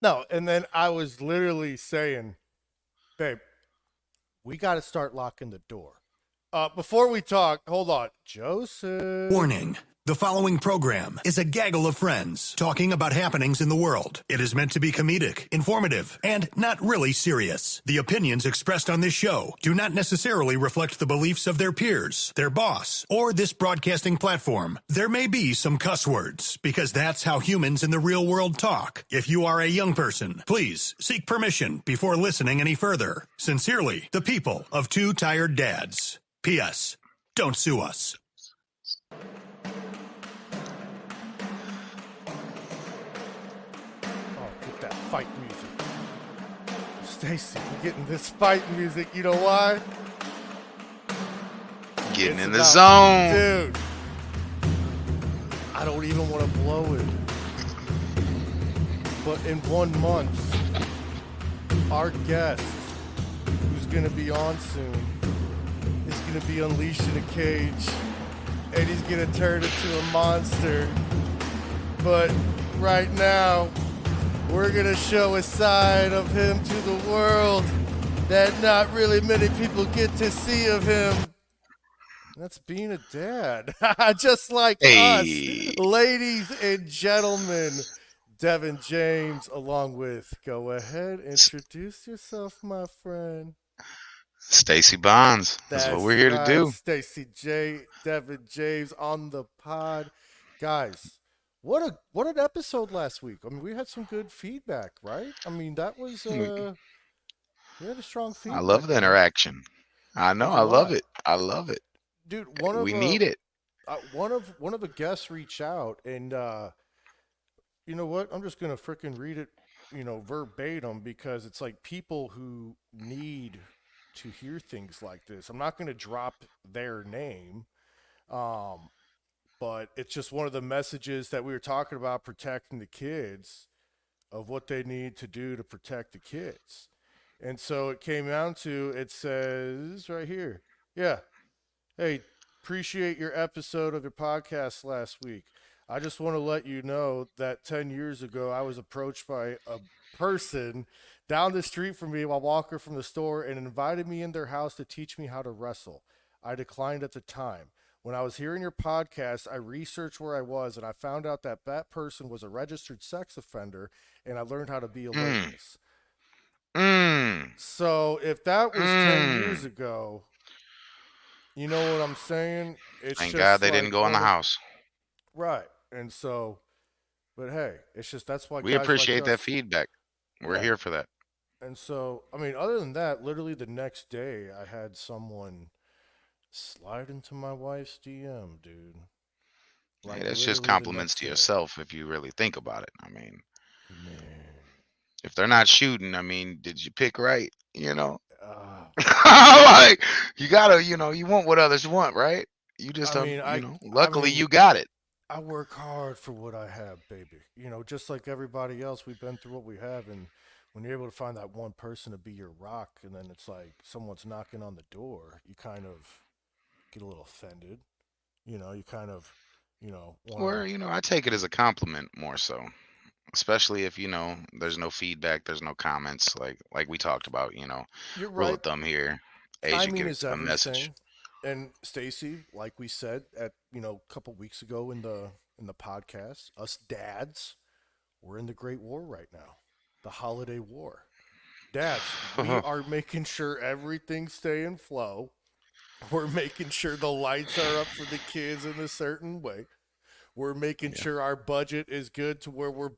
No, and then I was literally saying, babe, we got to start locking the door. Before we talk, hold on. Joseph. Warning. The following program is a gaggle of friends talking about happenings in the world. It is meant to be comedic, informative, and not really serious. The opinions expressed on this show do not necessarily reflect the beliefs of their peers, their boss, or this broadcasting platform. There may be some cuss words, because that's how humans in the real world talk. If you are a young person, please seek permission before listening any further. Sincerely, the people of Two Tired Dads. P.S. Don't sue us. Oh, get that fight music. Stacy, we're getting this fight music. You know why? Getting It's in the about- zone. Dude. I don't even want to blow it. But in 1 month, our guest, who's going to be on soon, is going to be unleashed in a cage. And he's going to turn into a monster. But right now, we're going to show a side of him to the world that not really many people get to see of him. That's being a dad. Just like Hey. us. Ladies and gentlemen, Devin James, along with, go ahead, introduce yourself, my friend. Stacy Bonds. That's what we're here to do. Stacy J, Devin James on the pod. Guys, what an episode last week. I mean, we had some good feedback, right? I mean, that was we had a strong feedback. I love the interaction. I know. There's a I love lot. it. I love it. Dude, We need it. one of the guests reached out, and you know what? I'm just gonna freaking read it, verbatim, because it's like people who need to hear things like this. I'm not gonna drop their name, but it's just one of the messages that we were talking about, protecting the kids, of what they need to do to protect the kids. And so it came down to, it says right here, yeah, hey, appreciate your episode of your podcast last week. I just want to let you know that 10 years ago, I was approached by a person down the street from me while walking from the store and invited me in their house to teach me how to wrestle. I declined at the time. When I was hearing your podcast, I researched where I was and I found out that that person was a registered sex offender, and I learned how to be a witness. So if that was 10 years ago, you know what I'm saying? It's Thank just God they like didn't go in the house. Right. And so, but hey, it's just, that's why We guys appreciate like that us. feedback. We're Yeah. here for that. And so, I mean, other than that, literally the next day, I had someone slide into my wife's DM, dude. Hey, that's just literally the compliments next to day. yourself if you really think about it. I mean, Man. if they're not shooting, I mean, did you pick right? You know, Uh, like you gotta, you want what others want, right? You just, I mean, luckily you got it. I work hard for what I have, baby. Just like everybody else, we've been through what we have. And when you're able to find that one person to be your rock, and then it's like someone's knocking on the door, you kind of get a little offended. You kind of, Or, want I take it as a compliment more so, especially if, there's no feedback, there's no comments, like we talked about, to. You're rule right. of thumb here. Asia Timing is gets a message. everything. And Stacy, like we said at a couple weeks ago in the podcast, us dads, we're in the Great War right now, the holiday war. Dads, we are making sure everything's staying flow. We're making sure the lights are up for the kids in a certain way. We're making Yeah. sure our budget is good to where we're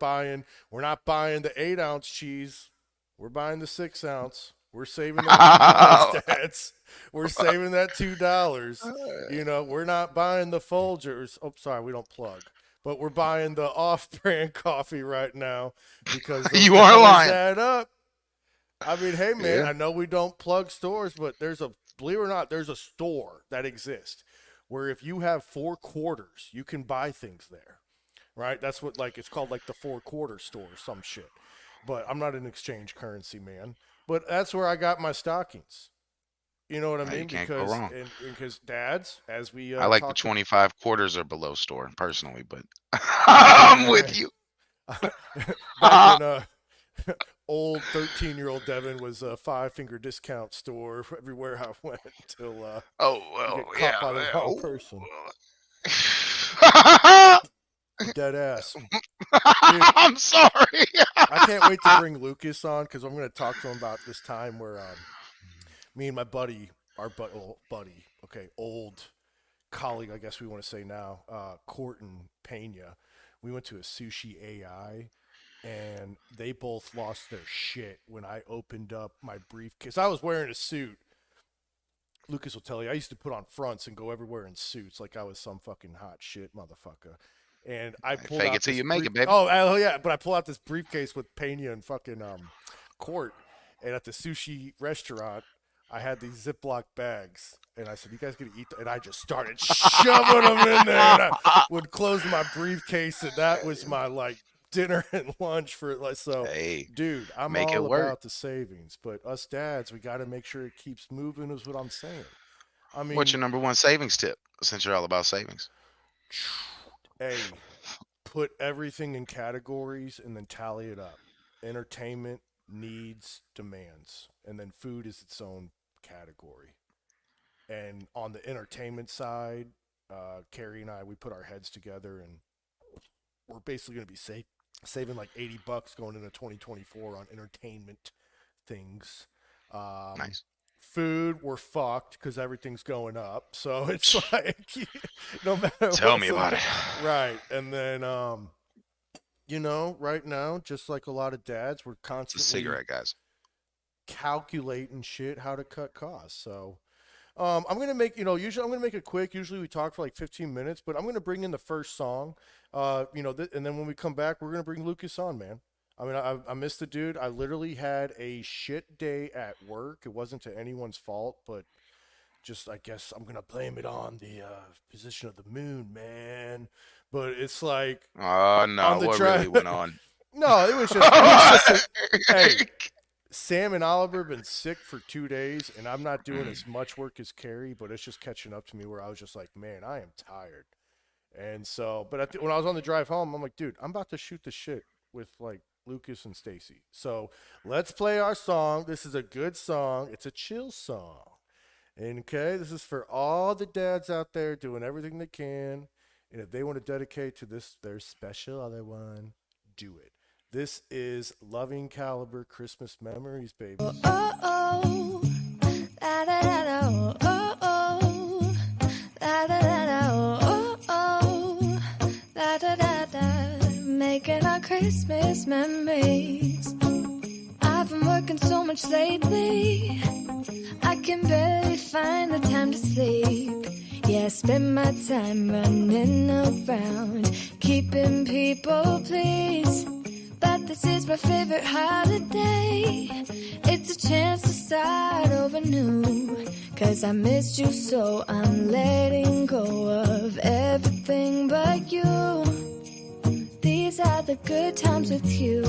not buying the 8-ounce cheese. We're buying the 6-ounce. We're saving that $2, dads. We're saving that $2. We're not buying the Folgers. Oh, sorry, we don't plug. But we're buying the off-brand coffee right now because those You are dollars lying. add up. I mean, hey man, Yeah. I know we don't plug stores, but believe it or not, there's a store that exists where if you have 4 quarters, you can buy things there. Right? That's what, like, it's called, like the 4 quarter store or some shit. But I'm not an exchange currency man. But that's where I got my stockings. You know what I Hey, you mean? can't go wrong. Because dads, as we I like the talked 25 quarters or below store personally, but I'm with you. back in old 13-year-old Devin was a 5-finger discount store everywhere I went until Oh, you well, get yeah. caught by the yeah. wrong person. Dead ass. I'm sorry. I can't wait to bring Lucas on because I'm going to talk to him about this time where me and my buddy, old colleague, I guess we want to say now, Corton Pena, we went to a sushi AI and they both lost their shit when I opened up my briefcase. I was wearing a suit. Lucas will tell you, I used to put on fronts and go everywhere in suits like I was some fucking hot shit motherfucker. And I pulled Fake out it till this you make it, baby. Oh yeah, but I pull out this briefcase with Pena and fucking Court, and at the sushi restaurant, I had these Ziploc bags, and I said, "You guys gonna eat?" And I just started shoving them in there, and I would close my briefcase, and that was my like dinner and lunch for like so. Hey, Dude, I'm make it all work. about the savings, but us dads, we got to make sure it keeps moving. Is what I'm saying. I mean, What's your number one savings tip? Since you're all about savings. A, put everything in categories and then tally it up. Entertainment, needs, demands. And then food is its own category. And on the entertainment side, Carrie and I, we put our heads together and we're basically going to be saving like $80 going into 2024 on entertainment things. Nice. Food, we're fucked because everything's going up. So it's like, no matter Tell me about it. Right. And then, right now, just like a lot of dads, we're It's a constantly cigarette, guys. calculating shit, how to cut costs. So I'm going to make, usually I'm going to make it quick. Usually we talk for like 15 minutes, but I'm going to bring in the first song, and then when we come back, we're going to bring Lucas on, man. I mean, I missed the dude. I literally had a shit day at work. It wasn't to anyone's fault, but just, I guess I'm going to blame it on the position of the moon, man. But it's like, Oh, no. on the What drive- really went on? no, it was just hey, Sam and Oliver have been sick for 2 days, and I'm not doing as much work as Carrie, but it's just catching up to me where I was just like, man, I am tired. And so, but when I was on the drive home, I'm like, dude, I'm about to shoot the shit with like Lucas and Stacy. So let's play our song. This is a good song. It's a chill song. Okay, this is for all the dads out there doing everything they can. And if they want to dedicate to this, their special other one, do it. This is Loving Caliber Christmas Memories, baby. Oh, oh, da da da da, oh, oh, da da da da, oh, oh, da da da da, making our Christmas memories. I've been working so much lately, I can barely find the time to sleep. Yeah, I spend my time running around, keeping people pleased. But this is my favorite holiday. It's a chance to start over new. 'Cause I missed you, so I'm letting go of everything but you. These are the good times with you.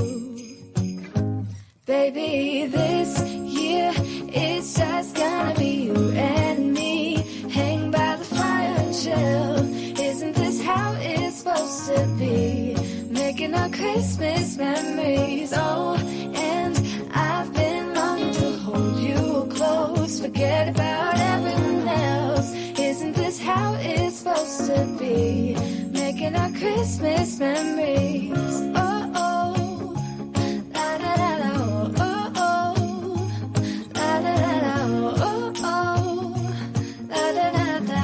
Baby, this year it's just gonna be you and me. Hang by the fire and chill. Isn't this how it's supposed to be? Making our Christmas memories. Oh, and I've been longing to hold you close. Forget about everyone else. Isn't this how it's supposed to be? Making our Christmas memories. Oh, oh, da da da da, oh, oh, da da da da, oh, oh, da da da da.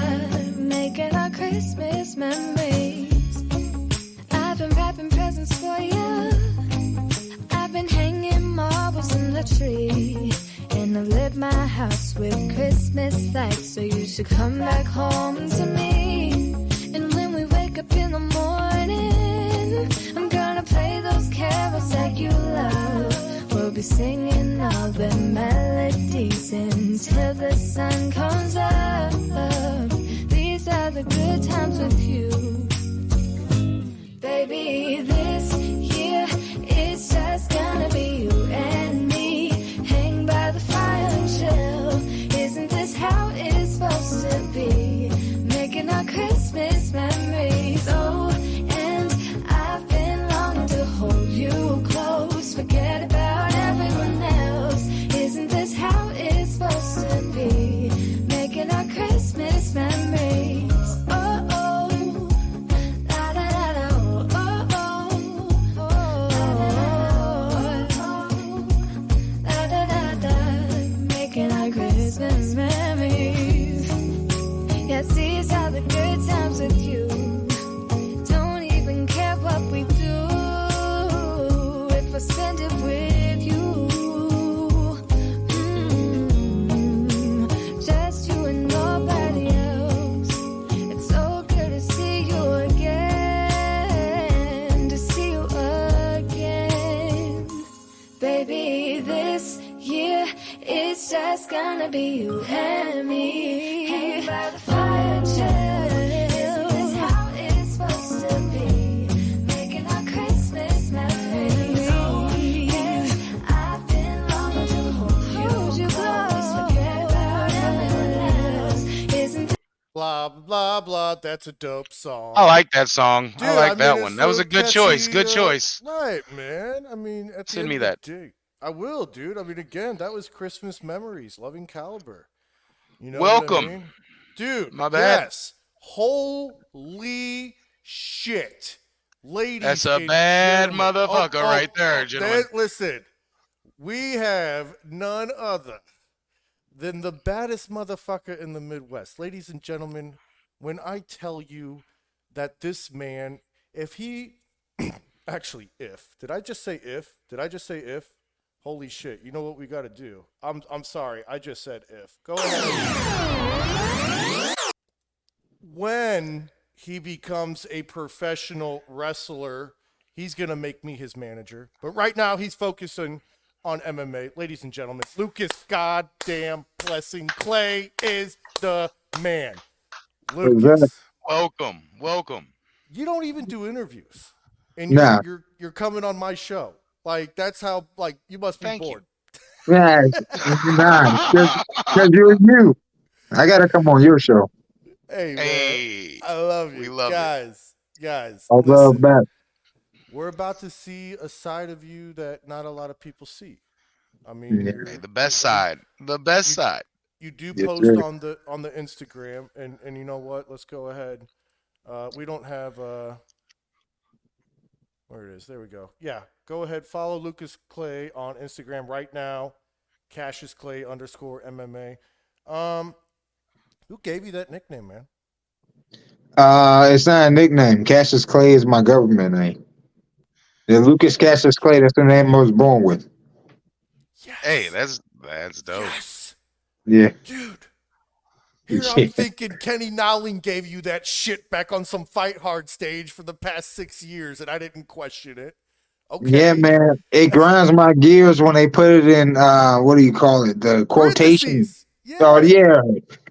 Making our Christmas memories. I've been wrapping presents for you. I've been hanging marbles in the tree. And I've lit my house with Christmas lights. So you should come back home to me. And when we wake up in the morning, I'm gonna play those carols that you love. We'll be singing all the melodies until the sun comes up. These are the good times with you. Baby, this year it's just gonna be you and me. Hang by the fire and chill. Isn't this how it's supposed to be? Making our Christmas memories. Oh, and I've been longing to hold you close. Forget about just gonna be you and me. Hanging by the fire and chill. Isn't this how it's supposed to be? Making our Christmas memories. Oh, yeah. I've been longing to hold you close. Forget about everyone else. Isn't this Blah blah blah. That's a dope song. I like that song. Dude, I like that it's one. That was so a good choice. catchy, Good choice. Right, man. I mean, at the Send end me of the that. day- I will, dude. I mean, again, that was Christmas memories. Loving Caliber. You know Welcome. what I mean? Dude. My bad. Yes. Holy shit, ladies. That's a and bad gentlemen. motherfucker right there, gentlemen. Listen, we have none other than the baddest motherfucker in the Midwest. Ladies and gentlemen, when I tell you that this man, if he, actually, if, did I just say if? Did I just say if? Holy shit, you know what we got to do? I'm sorry, I just said if. Go ahead. When he becomes a professional wrestler, he's going to make me his manager. But right now, he's focusing on MMA. Ladies and gentlemen, Lucas goddamn Blessing Clay is the man. Lucas, Welcome. Welcome. you don't even do interviews. And Nah. you're coming on my show. Like, that's how, like, you must be Thank you. bored. Yeah, because you're you. I gotta come on your show. Hey, man. Hey. I love you. We love it. Guys, I love listen. that. We're about to see a side of you that not a lot of people see. I mean, Yeah. you're- Hey, the best side. The best side. you do Yes, post sir. on the Instagram, and you know what? Let's go ahead. We don't have where it is. There we go. Yeah, go ahead. Follow Lucas Clay on Instagram right now. Cassius Clay _MMA. Who gave you that nickname, man? It's not a nickname. Cassius Clay is my government name. The Lucas Cassius Clay, that's the name I was born with. Yes. Hey, that's dope. Yes. Yeah. Dude. Here I'm Yeah. thinking Kenny Nowling gave you that shit back on some Fight Hard stage for the past 6 years, and I didn't question it. Okay. Yeah, man. It grinds my gears when they put it in what do you call it? The quotation. Parentheses. Yeah. Oh yeah.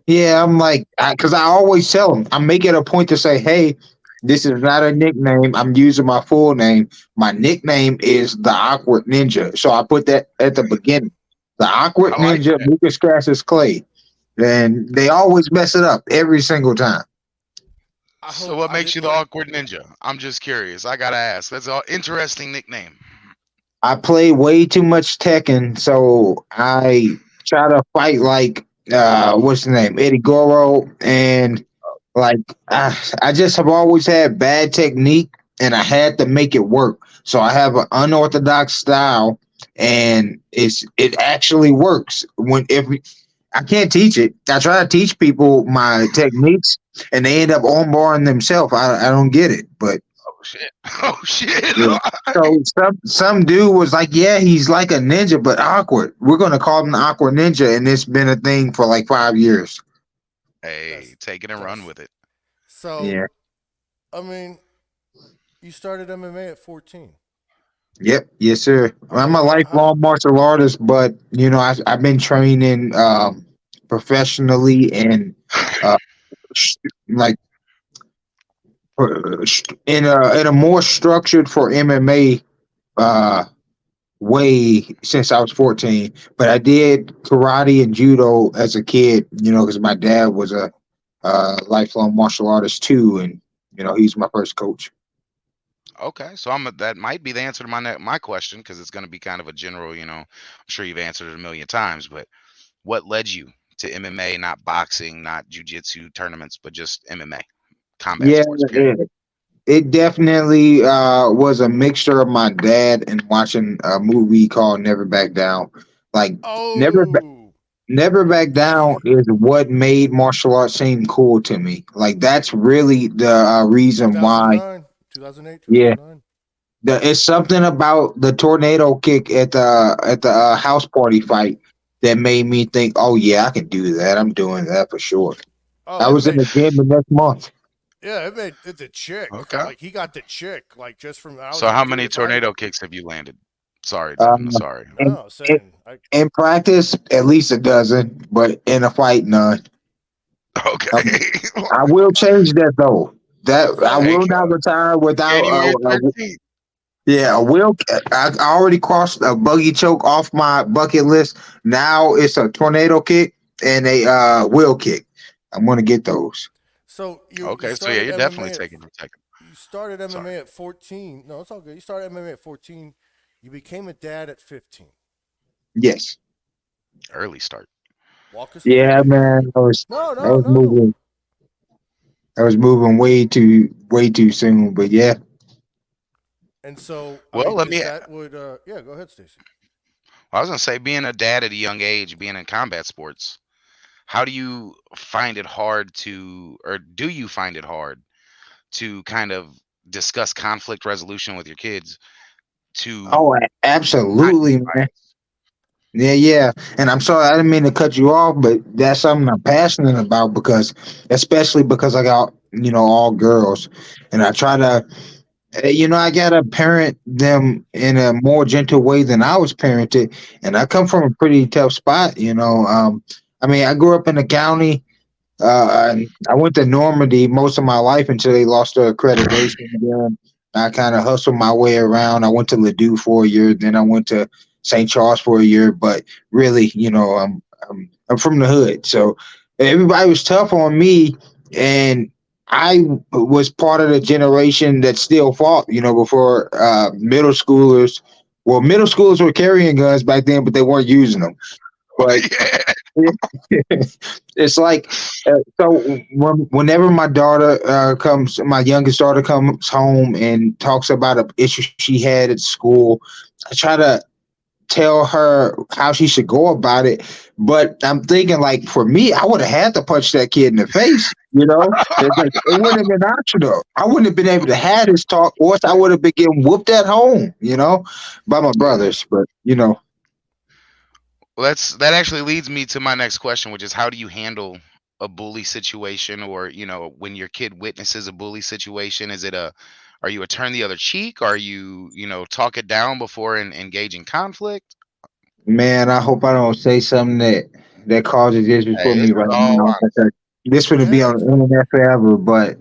Yeah, I'm like, because I always tell them, I make it a point to say, hey, this is not a nickname. I'm using my full name. My nickname is the Awkward Ninja. So I put that at the beginning. The Awkward I like Ninja, that. Lucas Cassius Clay. And they always mess it up every single time. I So hope what I makes you didn't the like- awkward ninja? I'm just curious. I gotta ask. That's an interesting nickname. I play way too much Tekken, so I try to fight like what's the name, Eddie Goro, and like I just have always had bad technique, and I had to make it work. So I have an unorthodox style, and it actually works. I can't teach it. I try to teach people my techniques, and they end up armbarring themselves. I don't get it, but Oh shit. Oh shit. Yeah. so some dude was like, yeah, he's like a ninja, but awkward. We're gonna call him the Awkward Ninja, and it's been a thing for like 5 years. Hey, That's- take it and run that's- with it. So, Yeah. I mean, you started MMA at 14. Yep, yes, sir. I'm a Okay. lifelong martial artist, but I've been training professionally and like in a more structured for MMA way since I was 14. But I did karate and judo as a kid, because my dad was a lifelong martial artist too, and he's my first coach. Okay, so that might be the answer to my question, because it's going to be kind of a general. I'm sure you've answered it a million times, but what led you to MMA, not boxing, not jiu-jitsu tournaments, but just MMA combat Yeah, sports? Period? it definitely was a mixture of my dad and watching a movie called Never Back Down. Like Oh, Never Back Down is what made martial arts seem cool to me. Like that's really the reason why. 2008, Yeah. 2009. It's something about the tornado kick at the house party fight that made me think, oh yeah, I can do that. I'm doing that for sure. Oh, I it was in made- the gym the next month. Yeah, it made the chick. Okay. Like he got the chick, like just from. I was So like, how dude, many if I- tornado kicks have you landed? Sorry, Uh, Devin. Sorry. in, No, in saying I in practice, at least a dozen, but in a fight, none. Okay. I will change that though. That I so will Thank you. not retire without January 13th. yeah, a so wheel. I already crossed a buggy choke off my bucket list. Now it's a tornado kick and a wheel kick. I'm gonna get those. so you Okay, so yeah, started you're definitely MMA at taking your taking. you started Sorry. MMA at 14. No, it's all good. You started MMA at 14. You became a dad at 15. Yes. Early start. Walk us through Yeah, it. man. No, I no, was no. moving. I was moving way too soon. But yeah, And so, I Well, mean, let because me. that would, yeah, go ahead, Stacy. I was gonna say, being a dad at a young age, being in combat sports, how do you find it hard to, or do you find it hard to kind of discuss conflict resolution with your kids to oh, not use absolutely, man. violence? Yeah. And I'm sorry, I didn't mean to cut you off, but that's something I'm passionate about because, especially because I got all girls, and I try to I gotta parent them in a more gentle way than I was parented, and I come from a pretty tough spot. I mean, I grew up in the county. I went to Normandy most of my life until they lost their accreditation. Then I kind of hustled my way around. I went to Ladue for a year, then I went to St. Charles for a year. But really, I'm from the hood, so everybody was tough on me, and I was part of the generation that still fought. Before middle schoolers. Well, middle schoolers were carrying guns back then, but they weren't using them. But Yeah. it's like whenever my daughter my youngest daughter comes home and talks about an issue she had at school, I try to tell her how she should go about it. But I'm thinking, like, for me, I would have had to punch that kid in the face. It's like it wouldn't have been optional. I wouldn't have been able to have this talk, or else I would have been getting whooped at home. By my brothers. But Well, that actually leads me to my next question, which is how do you handle a bully situation, or when your kid witnesses a bully situation? Are you a turn the other cheek? Are you talk it down before engaging conflict? man, I hope I don't say something that causes issues Hey, for this me is right all now. honest. This would be Yeah, on it's the fine. internet forever, but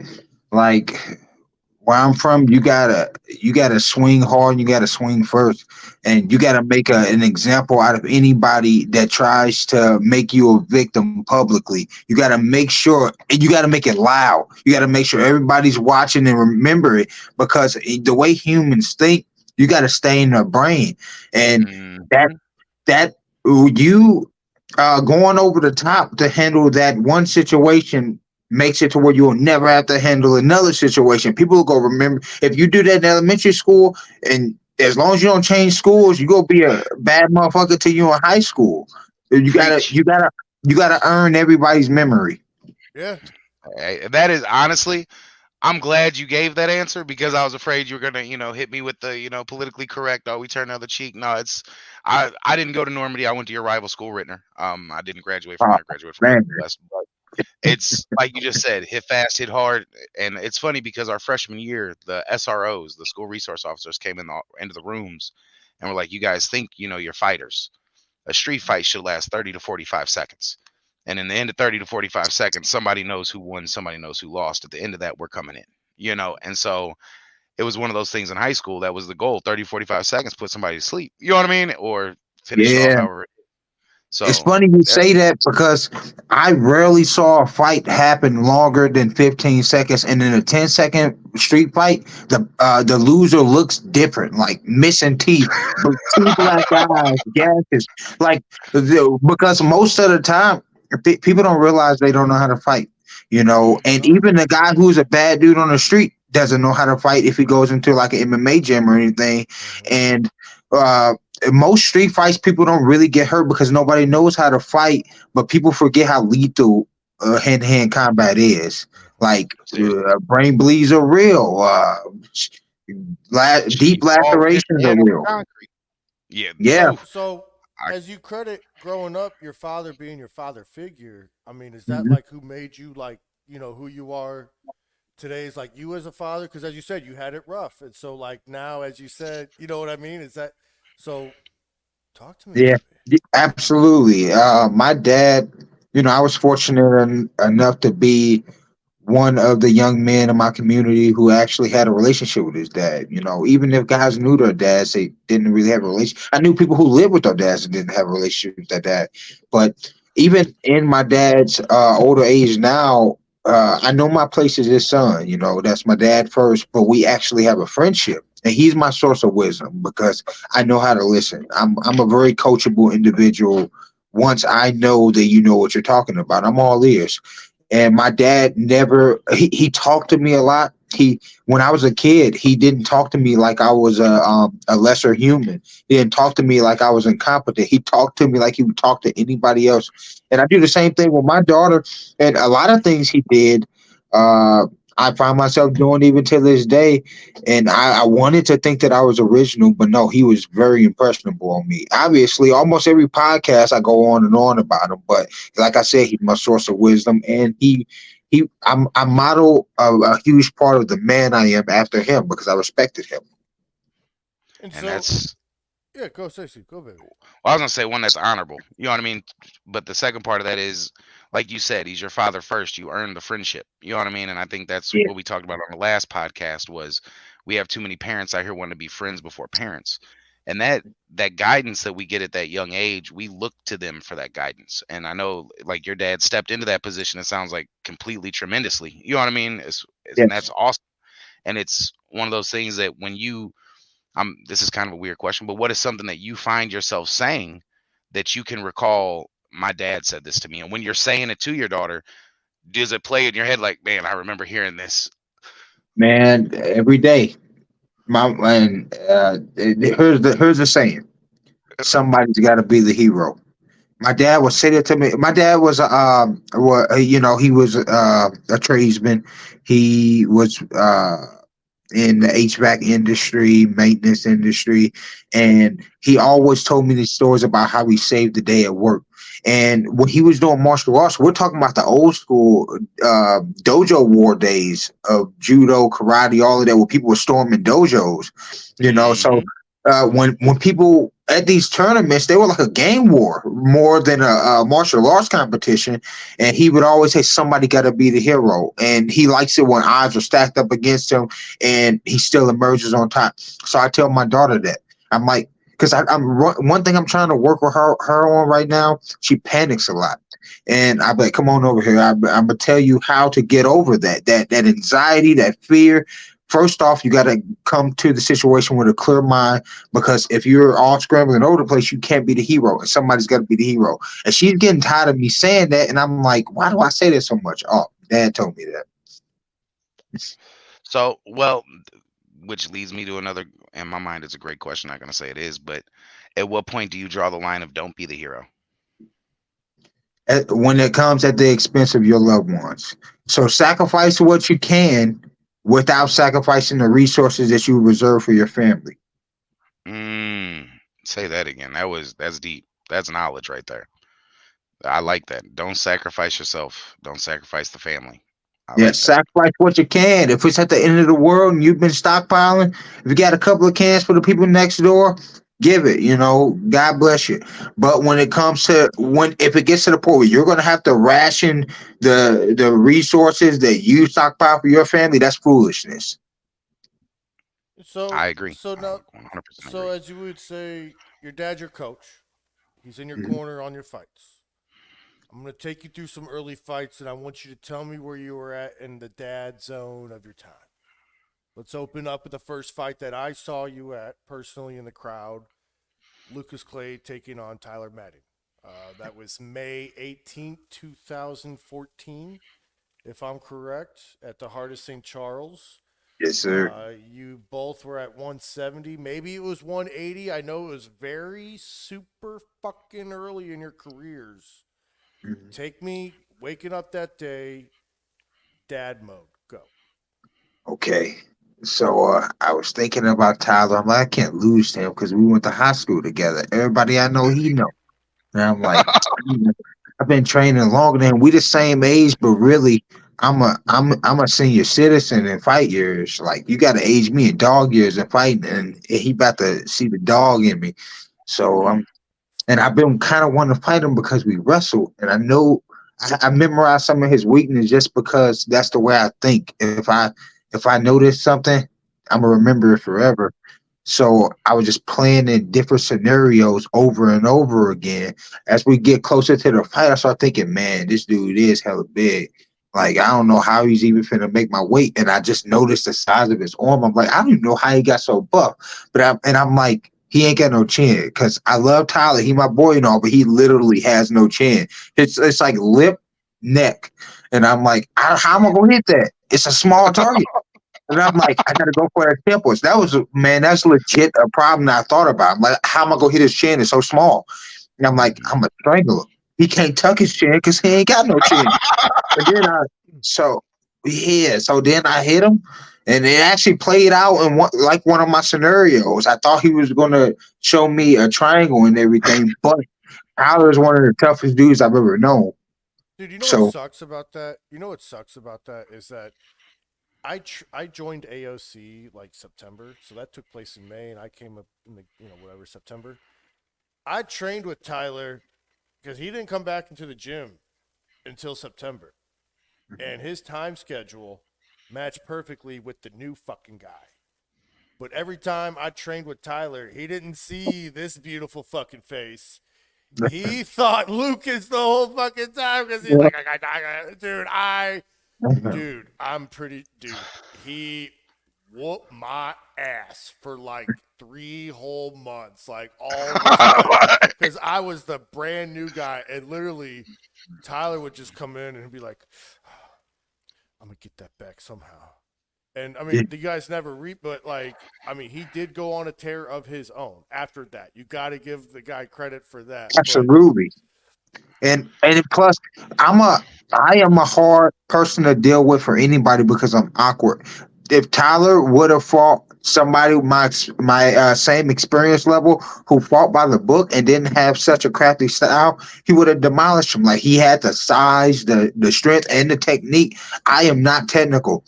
like where I'm from, you gotta swing hard. And you gotta swing first, and you gotta make an example out of anybody that tries to make you a victim publicly. You gotta make sure, and you gotta make it loud. You gotta make sure everybody's watching and remember it because the way humans think, you gotta stay in their brain, and that Mhm. that you going over the top to handle that one situation makes it to where you'll never have to handle another situation. People will go remember if you do that in elementary school, and as long as you don't change schools, you go be a bad motherfucker till you in high school. You gotta Preach. you gotta you gotta earn everybody's memory. Yeah. Hey, that is honestly, I'm glad you gave that answer because I was afraid you were gonna, hit me with the, politically correct. Oh, we turn the other cheek. No, I didn't go to Normandy. I went to your rival school, Rittner. I didn't graduate from Oh there. I graduated from man, West. But it's like you just said, hit fast, hit hard, and it's funny because our freshman year, the SROs, the school resource officers, came into the rooms, and were like, "You guys think you're fighters? A street fight should last 30 to 45 seconds." And in the end of 30 to 45 seconds, somebody knows who won, somebody knows who lost. At the end of that, we're coming in, And so it was one of those things in high school that was the goal: 30, 45 seconds, put somebody to sleep. You know what I mean? Or finish it off yeah. however. It's So funny you that, say that because I rarely saw a fight happen longer than 15 seconds, and in a 10-second street fight, the loser looks different, like missing teeth, but two black eyes, gashes, like because most of the time people don't realize they don't know how to fight, and No. even the guy who's a bad dude on the street doesn't know how to fight if he goes into like an MMA gym or anything, Hmm. and uh most street fights people don't really get hurt because nobody knows how to fight, but people forget how lethal hand-to-hand combat is. Hmm. Like seriously, brain bleeds are real, deep you fall, hit lacerations your are head on the real. concrete. Yeah. Yeah. So I, as you credit growing up, your father being your father figure, I mean, is that Mhm. like who made you like, who you are today is like you as a father? Because as you said, you had it rough. And so like now, as you said, you know what I mean? Is that So talk to me Yeah, about it. absolutely. My dad, I was fortunate enough to be one of the young men in my community who actually had a relationship with his dad. Even if guys knew their dads, they didn't really have a relation. I knew people who lived with their dads and didn't have a relationship with their dad. But even in my dad's older age now, I know my place is his son. That's my dad first, but we actually have a friendship. And he's my source of wisdom because I know how to listen. I'm a very coachable individual. Once I know that you know what you're talking about, I'm all ears. And my dad never he talked to me a lot. He When I was a kid, he didn't talk to me like I was a lesser human. He didn't talk to me like I was incompetent. He talked to me like he would talk to anybody else. And I do the same thing with my daughter. And a lot of things he did, uh, I find myself doing even to this day. And I wanted to think that I was original, but no, he was very impressionable on me. Obviously, almost every podcast I go on and on about him, but like I said, he's my source of wisdom, and I model a huge part of the man I am after him because I respected him. And And so, that's yeah, go Stacey, go baby. well, I was gonna say one that's honorable. You know what I mean? But the second part of that is, like you said, he's your father first. You earned the friendship. You know what I mean? And I think that's Yeah. what we talked about on the last podcast was we have too many parents out here wanting to be friends before parents. And that guidance that we get at that young age, we look to them for that guidance. And I know like your dad stepped into that position, it sounds like completely tremendously. You know what I mean? And that's Yes. awesome. And it's one of those things that when you this is kind of a weird question, but what is something that you find yourself saying that you can recall? My dad said this to me, and when you're saying it to your daughter, does it play in your head like, man, I remember hearing this? Man, every day. Here's the saying: somebody's got to be the hero. My dad would say that to me. My dad was he was a tradesman. He was in the HVAC industry, maintenance industry, and he always told me these stories about how he saved the day at work. And when he was doing martial arts, we're talking about the old school dojo war days of judo, karate, all of that, where people were storming dojos. So Mhm. when people at these tournaments, they were like a game war more than a martial arts competition. And he would always say, somebody got to be the hero. And he likes it when odds are stacked up against him and he still emerges on top. So I tell my daughter that. I'm like, because one thing I'm trying to work with her on right now, she panics a lot. And I'm like, come on over here. I'm gonna tell you how to get over that anxiety, that fear. First off, you got to come to the situation with a clear mind because if you're all scrambling over the place, you can't be the hero, and somebody's got to be the hero. And she's getting tired of me saying that, and I'm like, why do I say that so much? Oh, Dad told me that. So, well, which leads me to another, in my mind, it's a great question. I'm not going to say it is, but at what point do you draw the line of don't be the hero? When it comes at the expense of your loved ones. So sacrifice what you can without sacrificing the resources that you reserve for your family. Say that again. That's deep. That's knowledge right there. I like that. Don't sacrifice yourself. Don't sacrifice the family. I Yeah, like that. sacrifice what you can. If it's at the end of the world and you've been stockpiling, if you got a couple of cans for the people next door, give it. God bless you. But when it comes to if it gets to the point where you're going to have to ration the resources that you stockpile for your family, that's foolishness. So, I agree. so I now, 100% so agree. as you would say, your dad's your coach. He's in your Mhm. corner on your fights. I'm gonna take you through some early fights, and I want you to tell me where you were at in the dad zone of your time. Let's open up with the first fight that I saw you at personally in the crowd. Lucas Clay taking on Tyler Madden. That was May 18th, 2014, if I'm correct, at the Heart of St. Charles. Yes, sir. You both were at 170. Maybe it was 180. I know it was very super fucking early in your careers. Mhm. Take me waking up that day, dad mode. Go. Okay. So I was thinking about Tyler. I'm like, I can't lose to him because we went to high school together. Everybody I know, he know. And I'm like, I've been training longer than him. We the same age, but really, I'm a senior citizen in fight years. Like you got to age me in dog years in fighting, and he about to see the dog in me. So and I've been kind of wanting to fight him because we wrestled, and I know I memorized some of his weakness just because that's the way I think. If I notice something, I'm gonna remember it forever. So I was just playing in different scenarios over and over again. As we get closer to the fight, I start thinking, man, this dude is hella big. Like I don't know how he's even finna make my weight, and I just noticed the size of his arm. I'm like, I don't even know how he got so buff. I'm like, he ain't got no chin because I love Tyler. He my boy and all, but he literally has no chin. It's like lip, neck, and I'm like, how am I gonna hit that? It's a small target. And I'm like, I gotta go for that temples. That's legit a problem that I thought about. I'm like, how am I gonna hit his chin? It's so small. And I'm like, I'm gonna strangle him. He can't tuck his chin because he ain't got no chin. And then so then I hit him, and it actually played out in one of my scenarios. I thought he was gonna show me a triangle and everything, but Tyler is one of the toughest dudes I've ever known. Dude, you know So what sucks about that? You know what sucks about that is that I joined AOC like September, so that took place in May, and I came up in the whatever September. I trained with Tyler because he didn't come back into the gym until September, and his time schedule matched perfectly with the new fucking guy. But every time I trained with Tyler, he didn't see this beautiful fucking face. He thought Lucas the whole fucking time because he's like, dude, he whooped my ass for like 3 whole months, like all because I was the brand new guy, and literally Tyler would just come in and be like, I'm gonna get that back somehow. And I mean, the guys never but like, I mean, he did go on a tear of his own after that. You got to give the guy credit for that. absolutely. And plus, I am a hard person to deal with for anybody because I'm awkward. If Tyler would have fought somebody my same experience level who fought by the book and didn't have such a crafty style, he would have demolished him. Like he had the size, the strength, and the technique. I am not technical.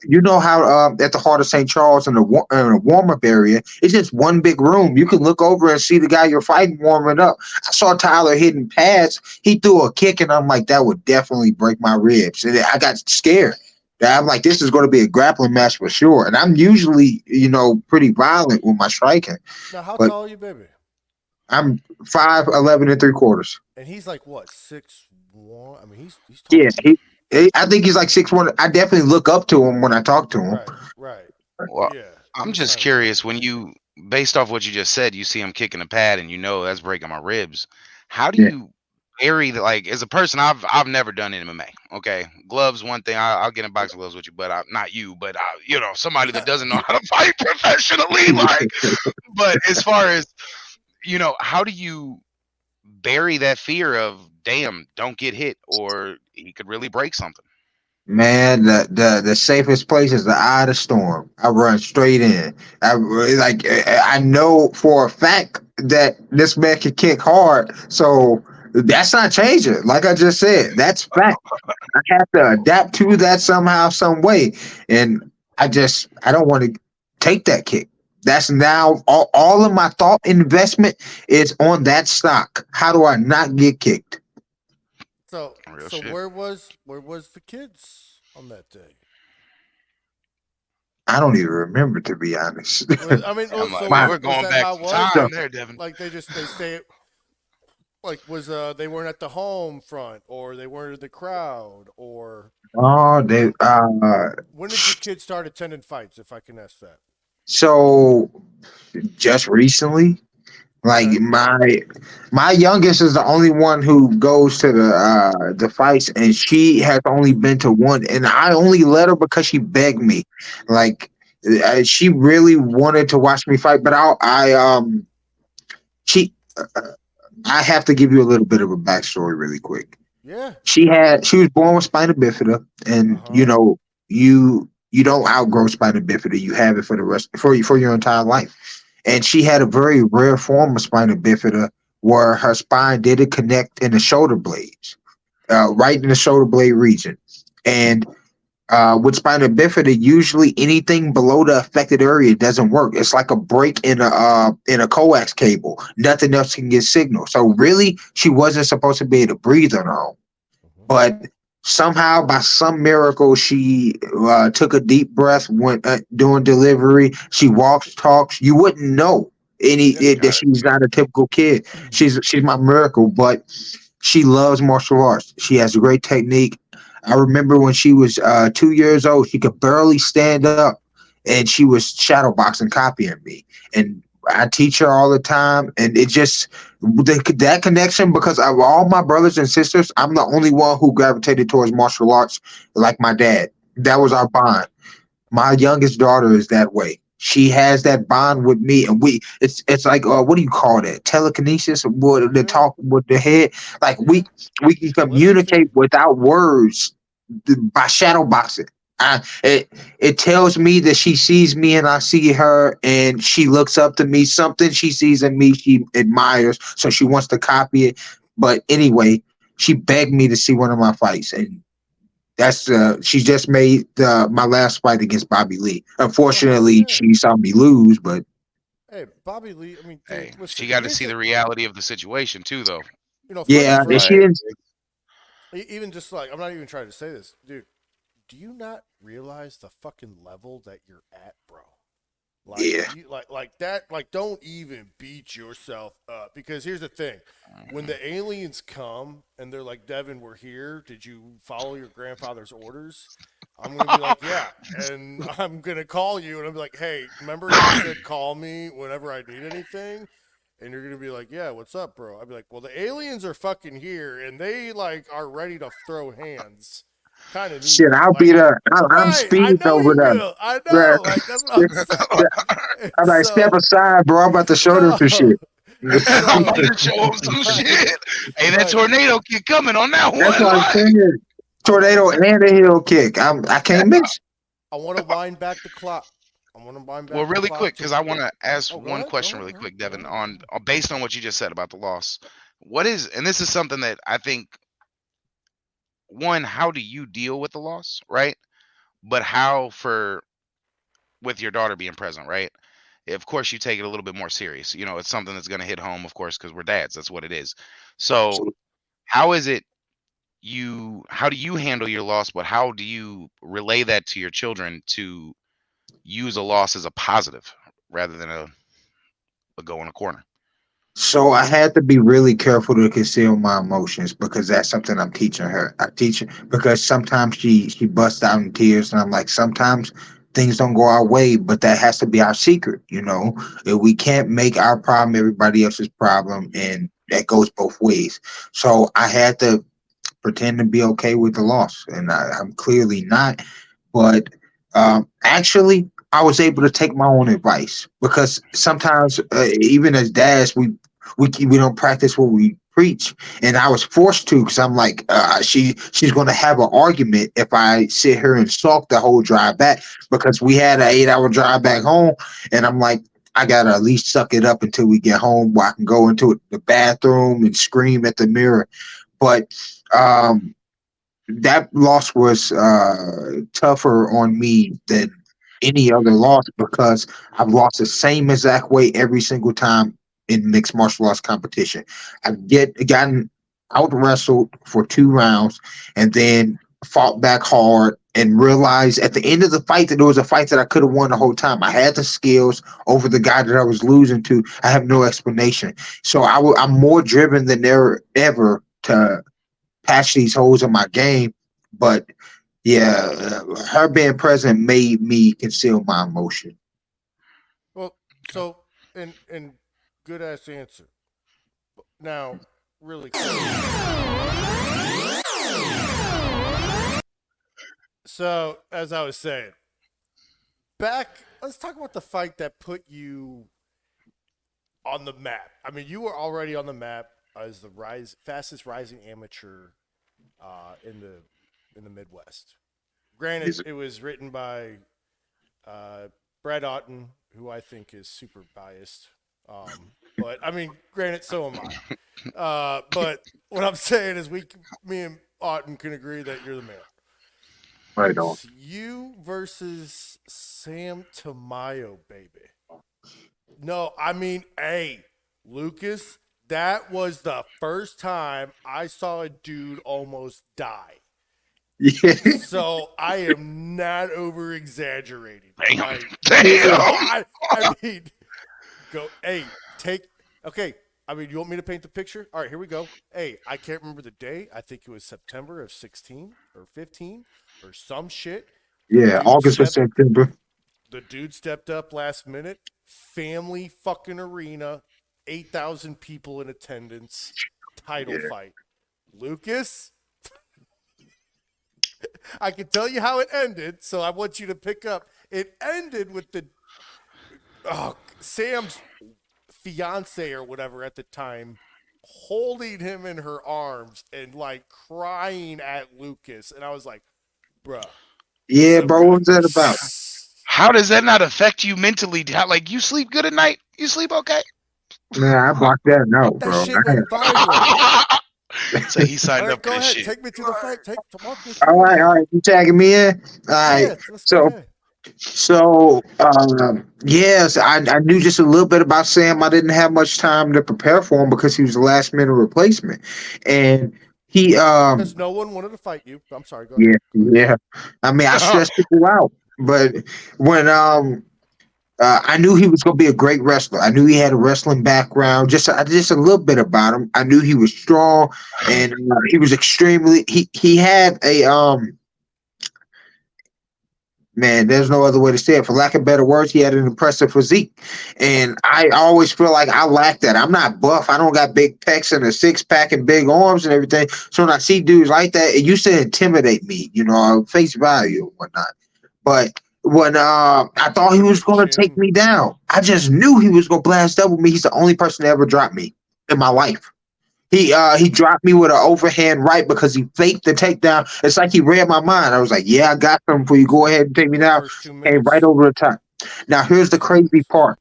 You know how at the Heart of St. Charles in the warm up area, it's just one big room. You can look over and see the guy you're fighting warming up. I saw Tyler hitting pads. He threw a kick, and I'm like, that would definitely break my ribs. And I got scared. I'm like, this is going to be a grappling match for sure. And I'm usually, pretty violent with my striking. Now, how tall are you, baby? I'm 5'11" and 3/4. And he's like what, 6'1"? I mean, he's tall. Yeah, I think he's like 6'1". I definitely look up to him when I talk to him. Right. Well, Yeah. I'm just curious, when you, based off what you just said, you see him kicking a pad and that's breaking my ribs. How do you bury like, as a person, I've never done MMA. Okay, gloves, one thing. I'll get in boxing gloves with you, but not you. But somebody that doesn't know how to fight professionally. Like, but as far as how do you bury that fear of, damn, don't get hit, or he could really break something? Man, the safest place is the eye of the storm. I run straight in. I know for a fact that this man can kick hard, so that's not changing. Like I just said, that's fact. I have to adapt to that somehow, some way, and I don't want to take that kick. That's now all of my thought investment is on that stock. How do I not get kicked? So where was the kids on that day? I don't even remember, to be honest. I mean, we're going back to time there, Devin. Like they stay. Like they weren't at the home front, or they weren't in the crowd, or when did your kids start attending fights, if I can ask that? So just recently. Like my youngest is the only one who goes to the fights, and she has only been to one, and I only let her because she begged me. Like she really wanted to watch me fight, but I have to give you a little bit of a backstory really quick. Yeah. She was born with spina bifida, and you don't outgrow spina bifida. You have it for the rest for your entire life. And she had a very rare form of spina bifida where her spine didn't connect in the shoulder blades, right in the shoulder blade region. And with spina bifida, usually anything below the affected area doesn't work. It's like a break in a coax cable. Nothing else can get signal. So really, she wasn't supposed to be able to breathe on her own. But somehow, by some miracle, she took a deep breath when during delivery. She walks, talks. You wouldn't know that she's not a typical kid. She's my miracle, but she loves martial arts. She has a great technique. I remember when she was 2 years old, she could barely stand up, and she was shadow boxing, copying me. And I teach her all the time, and it just that connection, because of all my brothers and sisters, I'm the only one who gravitated towards martial arts like my dad. That was our bond. My youngest daughter is that way. She has that bond with me, and it's like what do you call that? Telekinesis, with the talk with the head. Like we can communicate without words by shadow boxing. It tells me that she sees me and I see her, and she looks up to me. Something she sees in me, she admires, so she wants to copy it. But anyway, she begged me to see one of my fights, and that's she just made my last fight against Bobby Lee. Unfortunately, she saw me lose, but Hey, Bobby Lee. I mean, dude, Hey, listen, she got to here's see the reality of the situation too, though. yeah, and she didn't. even just like, I'm not even trying to say this, dude. Do you not realize the fucking level that you're at, bro? Like, Yeah. like that. Like, don't even beat yourself up, because here's the thing: when the aliens come and they're like, "Devin, we're here. Did you follow your grandfather's orders?" I'm gonna be like, "Yeah," and I'm gonna call you and I'm like, "Hey, remember you said call me whenever I need anything?" And you're gonna be like, "Yeah, what's up, bro?" I'd be like, "Well, the aliens are fucking here and they like are ready to throw hands. Kind of need Shit, you." I'll Like, be there. I'm right? I speed know over you there. will. I Bruh. know. Like, that's what I'm saying. And I'm like, step so aside, bro. I'm about to show them no. some shit. I'm So about to show him some like, shit. Hey, that like tornado kid coming on that That's one. what I'm Like, saying. I want Tornado to and a heel kick. I can't miss. I want to wind back the clock. I want to wind well, back the really quick, clock because to. I want to ask Oh, go one ahead. Go question ahead. really Go ahead. quick, Go Devin, ahead. on based on what you just said about the loss. What is, and this is something that I think, one, how do you deal with the loss, right? But how for with your daughter being present, right? Of course, you take it a little bit more serious. You know, it's something that's going to hit home, of course, because we're dads. That's what it is. So, how is it how do you handle your loss, but how do you relay that to your children to use a loss as a positive rather than a go in a corner? So I had to be really careful to conceal my emotions, because that's something I'm teaching her. I teach her because sometimes she busts out in tears, and I'm like, sometimes things don't go our way, but that has to be our secret. If we can't make our problem everybody else's problem, and that goes both ways. So I had to pretend to be okay with the loss, and I'm clearly not. But actually, I was able to take my own advice, because sometimes, even as dads, we don't practice what we preach, and I was forced to, because I'm like, she's going to have an argument if I sit here and sulk the whole drive back, because we had an 8-hour drive back home, and I'm like, I gotta at least suck it up until we get home, where I can go into the bathroom and scream at the mirror. But um, that loss was tougher on me than any other loss, because I've lost the same exact way every single time in mixed martial arts competition. I've gotten out wrestled for 2 rounds, and then fought back hard, and realized at the end of the fight that there was a fight that I could have won the whole time. I had the skills over the guy that I was losing to. I have no explanation. So I'm more driven than ever to patch these holes in my game. But yeah, her being present made me conceal my emotion. Well, so and good ass answer. Now, really quick. So, as I was saying, let's talk about the fight that put you on the map. I mean, you were already on the map as the fastest rising amateur in the Midwest. Granted, it was written by Brad Otten, who I think is super biased. But I mean, granted, so am I. But what I'm saying is, me and Otten can agree that you're the man. Right on. It's you versus Sam Tamayo, baby. No, I mean, hey, Lucas, that was the first time I saw a dude almost die. Yeah. So I am not over exaggerating. Damn. Like, Damn. I mean, go, hey, take, okay. I mean, you want me to paint the picture? All right, here we go. Hey, I can't remember the day. I think it was September of 16 or 15 or some shit. The Yeah. dude August or stepped September. the dude stepped up last minute. Family fucking arena, 8,000 people in attendance. Title Yeah. fight. Lucas, I can tell you how it ended, so I want you to pick up. It ended with Sam's fiance or whatever at the time holding him in her arms and like crying at Lucas, and I was like, bruh, Yeah, so bro. good. What's that about? How does that not affect you mentally? How, like, you sleep good at night? You sleep okay? Nah, I blocked that out, That bro. shit went viral. So he All signed right, up for go this ahead. shit. Take me through the fight. Walk me All through it, right, man. all right. You tagging me in? All right. Yeah, let's go So, ahead. yes, I knew just a little bit about Sam. I didn't have much time to prepare for him because he was a last minute replacement, and he Because no one wanted to fight you. I'm sorry. Go ahead. yeah, yeah. I mean, I stress people out, but when I knew he was going to be a great wrestler. I knew he had a wrestling background. Just a little bit about him. I knew he was strong, and he was extremely. He had a man. There's no other way to say it. For lack of better words, he had an impressive physique, and I always feel like I lack that. I'm not buff. I don't got big pecs and a six pack and big arms and everything. So when I see dudes like that, it used to intimidate me. Face value and whatnot. But when I thought he was going to take Chin. me down, I just knew he was going to blast double me. He's the only person to ever drop me in my life. He dropped me with an overhand right because he faked the takedown. It's like he read my mind. I was like, yeah, I got something for you. Go ahead and take me down. First 2 Came right minutes. over the top. Now here's the First 2 crazy minutes. part.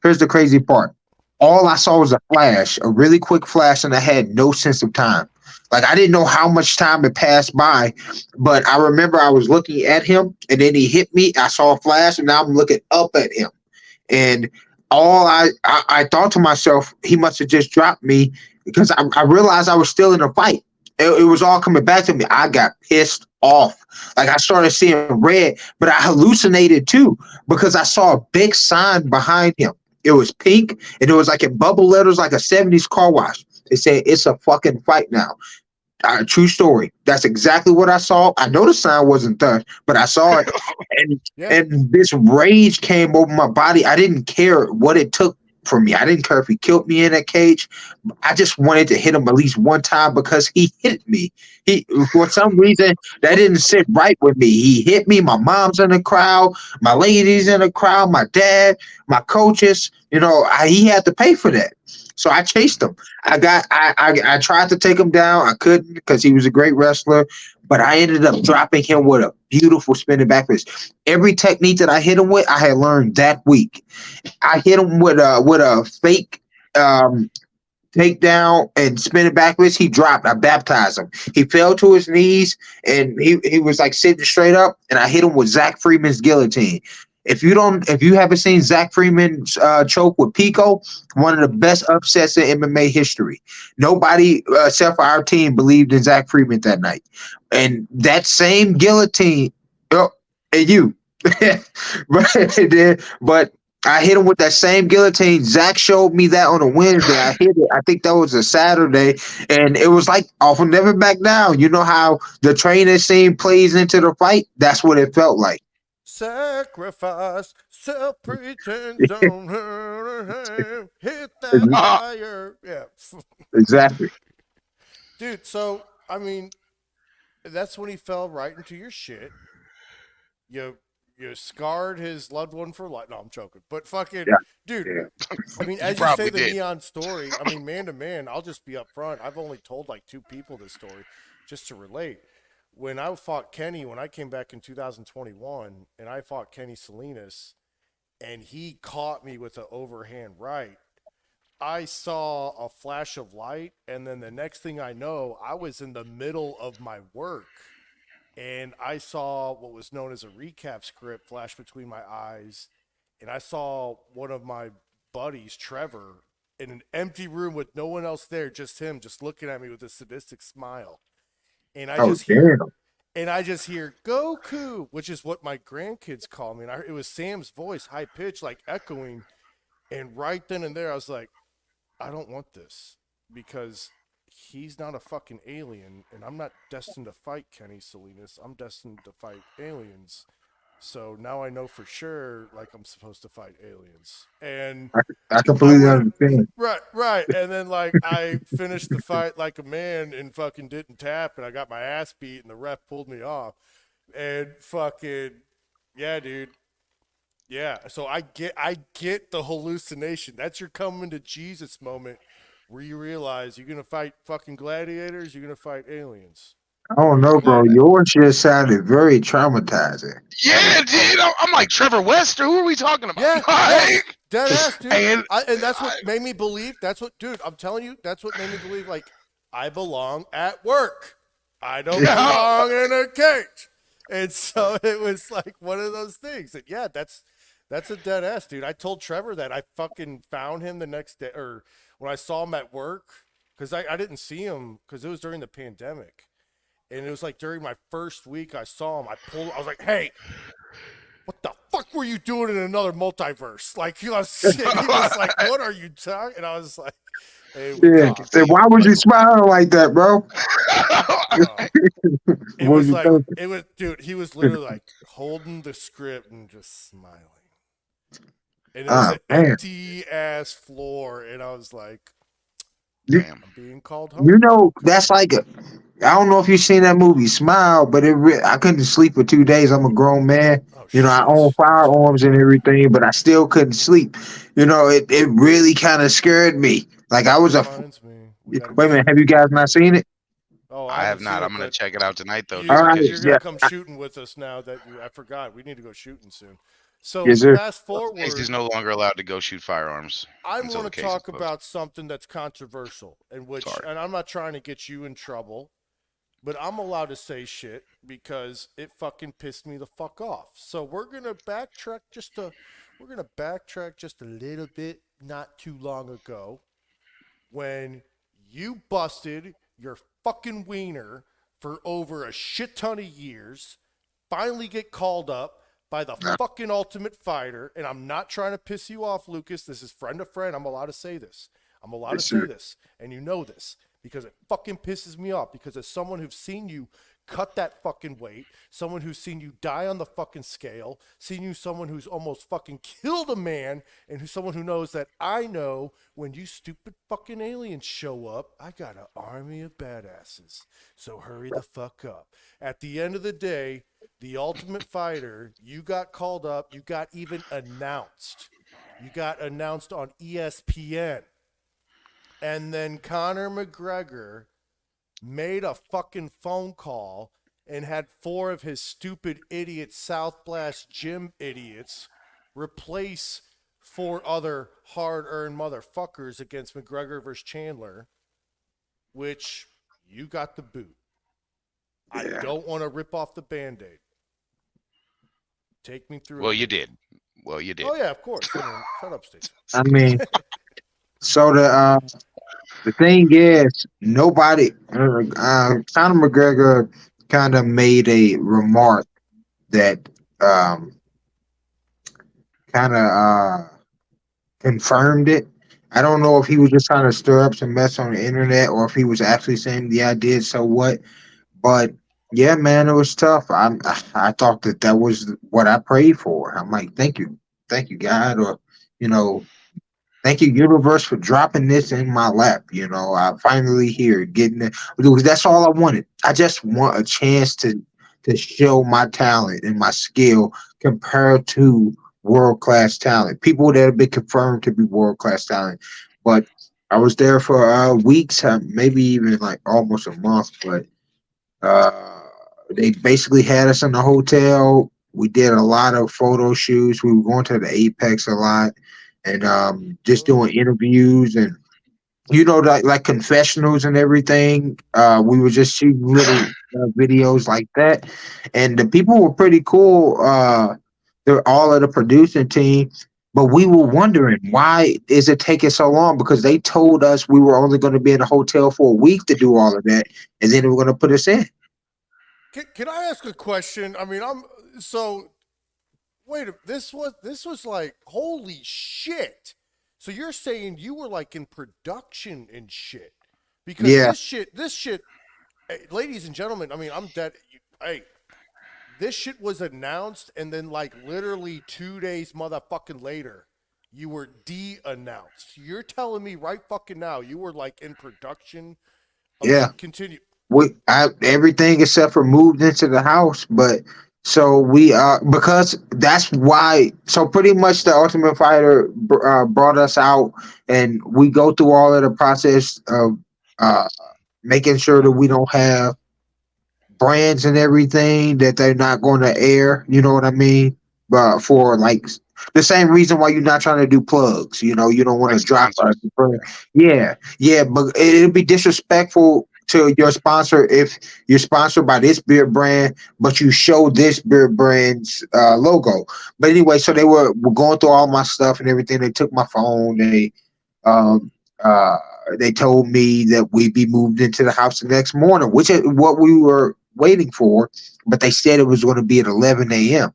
Here's the crazy part. All I saw was a flash, a really quick flash, and I had no sense of time. Like I didn't know how much time had passed by, but I remember I was looking at him, and then he hit me. I saw a flash, and now I'm looking up at him. And all I thought to myself, he must have just dropped me because I realized I was still in a fight. It was all coming back to me. I got pissed off. Like I started seeing red, but I hallucinated too because I saw a big sign behind him. It was pink and it was like in bubble letters, like a 70s car wash. It said, "It's a fucking fight now." True story. That's exactly what I saw. I know the sign wasn't there, but I saw it, and Yeah. and this rage came over my body. I didn't care what it took from me. I didn't care if he killed me in that cage. I just wanted to hit him at least one time because he hit me. He, for some reason, that didn't sit right with me. He hit me. My mom's in the crowd. My ladies in the crowd. My dad. My coaches. He had to pay for that. So I chased him. I tried to take him down. I couldn't because he was a great wrestler, but I ended up dropping him with a beautiful spinning back fist. Every technique that I hit him with, I had learned that week. I hit him with a fake takedown and spinning back fist. He dropped. I baptized him. He fell to his knees and he was like sitting straight up, and I hit him with Zach Freeman's guillotine. If you haven't seen Zach Freeman choke with Pico, one of the best upsets in MMA history. Nobody except for our team believed in Zach Freeman that night. And that same guillotine, and you, but I hit him with that same guillotine. Zach showed me that on a Wednesday. I hit it. I think that was a Saturday, and it was like off and never back down. You know how the training scene plays into the fight? That's what it felt like. Sacrifice, self-pretense, don't hurt, hit that fire. Yeah. Exactly. Dude, so, I mean, that's when he fell right into your shit. You scarred his loved one for life. No, I'm joking. But fucking, Yeah. dude, Yeah. I mean, You as you probably say the did. Neon story, I mean, man to man, I'll just be up front. I've only told like 2 people this story just to relate. When I fought Kenny, when I came back in 2021, and I fought Kenny Salinas, and he caught me with an overhand right, I saw a flash of light, and then the next thing I know, I was in the middle of my work, and I saw what was known as a recap script flash between my eyes, and I saw one of my buddies, Trevor, in an empty room with no one else there, just him, just looking at me with a sadistic smile. And I Oh just hear, damn. Goku, which is what my grandkids call me. And it was Sam's voice, high pitched, like echoing. And right then and there, I was like, I don't want this because he's not a fucking alien, and I'm not destined to fight Kenny Salinas. I'm destined to fight aliens. So now I know for sure, like, I'm supposed to fight aliens. And I I completely went, understand. right. And then, like, I finished the fight like a man and fucking didn't tap, and I got my ass beat, and the ref pulled me off. And fucking, yeah, dude. Yeah, so I get the hallucination. That's your coming to Jesus moment where you realize you're gonna fight fucking gladiators, you're gonna fight aliens. I don't know, bro. Yours just sounded very traumatizing. Yeah, dude. I'm like Trevor West, or who are we talking about? Yeah, Like, dead ass, dude. and And that's what made me believe. That's what, dude. I'm telling you, that's what made me believe. Like, I belong at work. I don't belong in a cage. And so it was like one of those things. That yeah, that's a dead ass, dude. I told Trevor that I fucking found him the next day, or when I saw him at work, because I didn't see him because it was during the pandemic, and it was like during my first week I saw him. I was like, hey, what the fuck were you doing in another multiverse? Like he was like, what are you talking? And I was like, hey, we Yeah. talked. Say, why was you smiling like that, bro? It What was you like, thinking? it was, dude. He was literally like holding the script and just smiling. And it was Ah, an man. empty ass floor, and I was like, damn. I'm being called home. You know, that's like a. I don't know if you've seen that movie Smile, but I couldn't sleep for 2 days. I'm a grown man. Oh, You know, I shit. own firearms and everything, but I still couldn't sleep. You know, it really kind of scared me. Like I was a. Reminds me. We gotta Wait go a minute, shoot. have you guys not seen it? Oh, I I have haven't not. seen I'm it, gonna but check it out tonight though, All just right, because you're you gonna yeah, come shooting with us now that I forgot. We need to go shooting soon. So yes, sir. fast forward, Casey's no longer allowed to go shoot firearms I until want the to case is talk closed. about something that's controversial, Sorry. and I'm not trying to get you in trouble, but I'm allowed to say shit because it fucking pissed me the fuck off. So we're gonna backtrack just a little bit. Not too long ago, when you busted your fucking wiener for over a shit ton of years, finally get called up by the fucking Ultimate Fighter, and I'm not trying to piss you off, Lucas. This is friend to friend. I'm allowed to say this. I'm allowed Yes, to say sir. this, and you know this because it fucking pisses me off. Because as someone who's seen you cut that fucking weight, someone who's seen you die on the fucking scale, someone who's almost fucking killed a man, and someone who knows that I know when you stupid fucking aliens show up, I got an army of badasses. So hurry the fuck up. At the end of the day, the Ultimate Fighter, you got called up, you got even announced. You got announced on ESPN. And then Conor McGregor made a fucking phone call and had 4 of his stupid idiot South Blast gym idiots replace 4 other hard-earned motherfuckers against McGregor versus Chandler, which you got the boot. I don't want to rip off the Band-Aid. Take me through. Well, it. you did. Well, you did. Oh yeah, of course. I mean, shut up, Stacey. I mean, so the thing is, nobody. Conor McGregor kind of made a remark that kind of confirmed it. I don't know if he was just trying to stir up some mess on the internet or if he was actually saying, "Yeah, I did." So what? But yeah, man, it was tough. I thought that was what I prayed for. I'm like, thank you, God, or you know, thank you, universe, for dropping this in my lap. You know, I finally here getting it because that's all I wanted. I just want a chance to show my talent and my skill compared to world class talent. People that have been confirmed to be world class talent. But I was there for weeks, maybe even like almost a month. But they basically had us in the hotel. We did a lot of photo shoots. We were going to the Apex a lot and just doing interviews and like confessionals and everything. We were just shooting little videos like that, and the people were pretty cool. They're all of the producing team, but we were wondering why is it taking so long? Because they told us we were only going to be in a hotel for a week to do all of that, and then they were going to put us in. Can I ask a question? I mean, I'm so wait. This was like holy shit. So you're saying you were like in production and shit because Yeah, this shit, hey, ladies and gentlemen. I mean, I'm dead. Hey, this shit was announced, and then like literally 2 days, motherfucking later, you were de-announced. You're telling me right fucking now you were like in production. Okay, yeah. continue. Everything except for moved into the house, but so we because that's why. So pretty much the Ultimate Fighter brought us out, and we go through all of the process of uh making sure that we don't have brands and everything that they're not going to air. You know what I mean? But for like the same reason why you're not trying to do plugs. You don't want Like to drop a sponsors. brand. Yeah, yeah, but it'd be disrespectful to your sponsor if you're sponsored by this beer brand, but you show this beer brand's logo. But anyway, so were going through all my stuff and everything. They took my phone. Um, uh, they told me that we'd be moved into the house the next morning, which is what we were waiting for. But they said it was going to be at 11 a.m.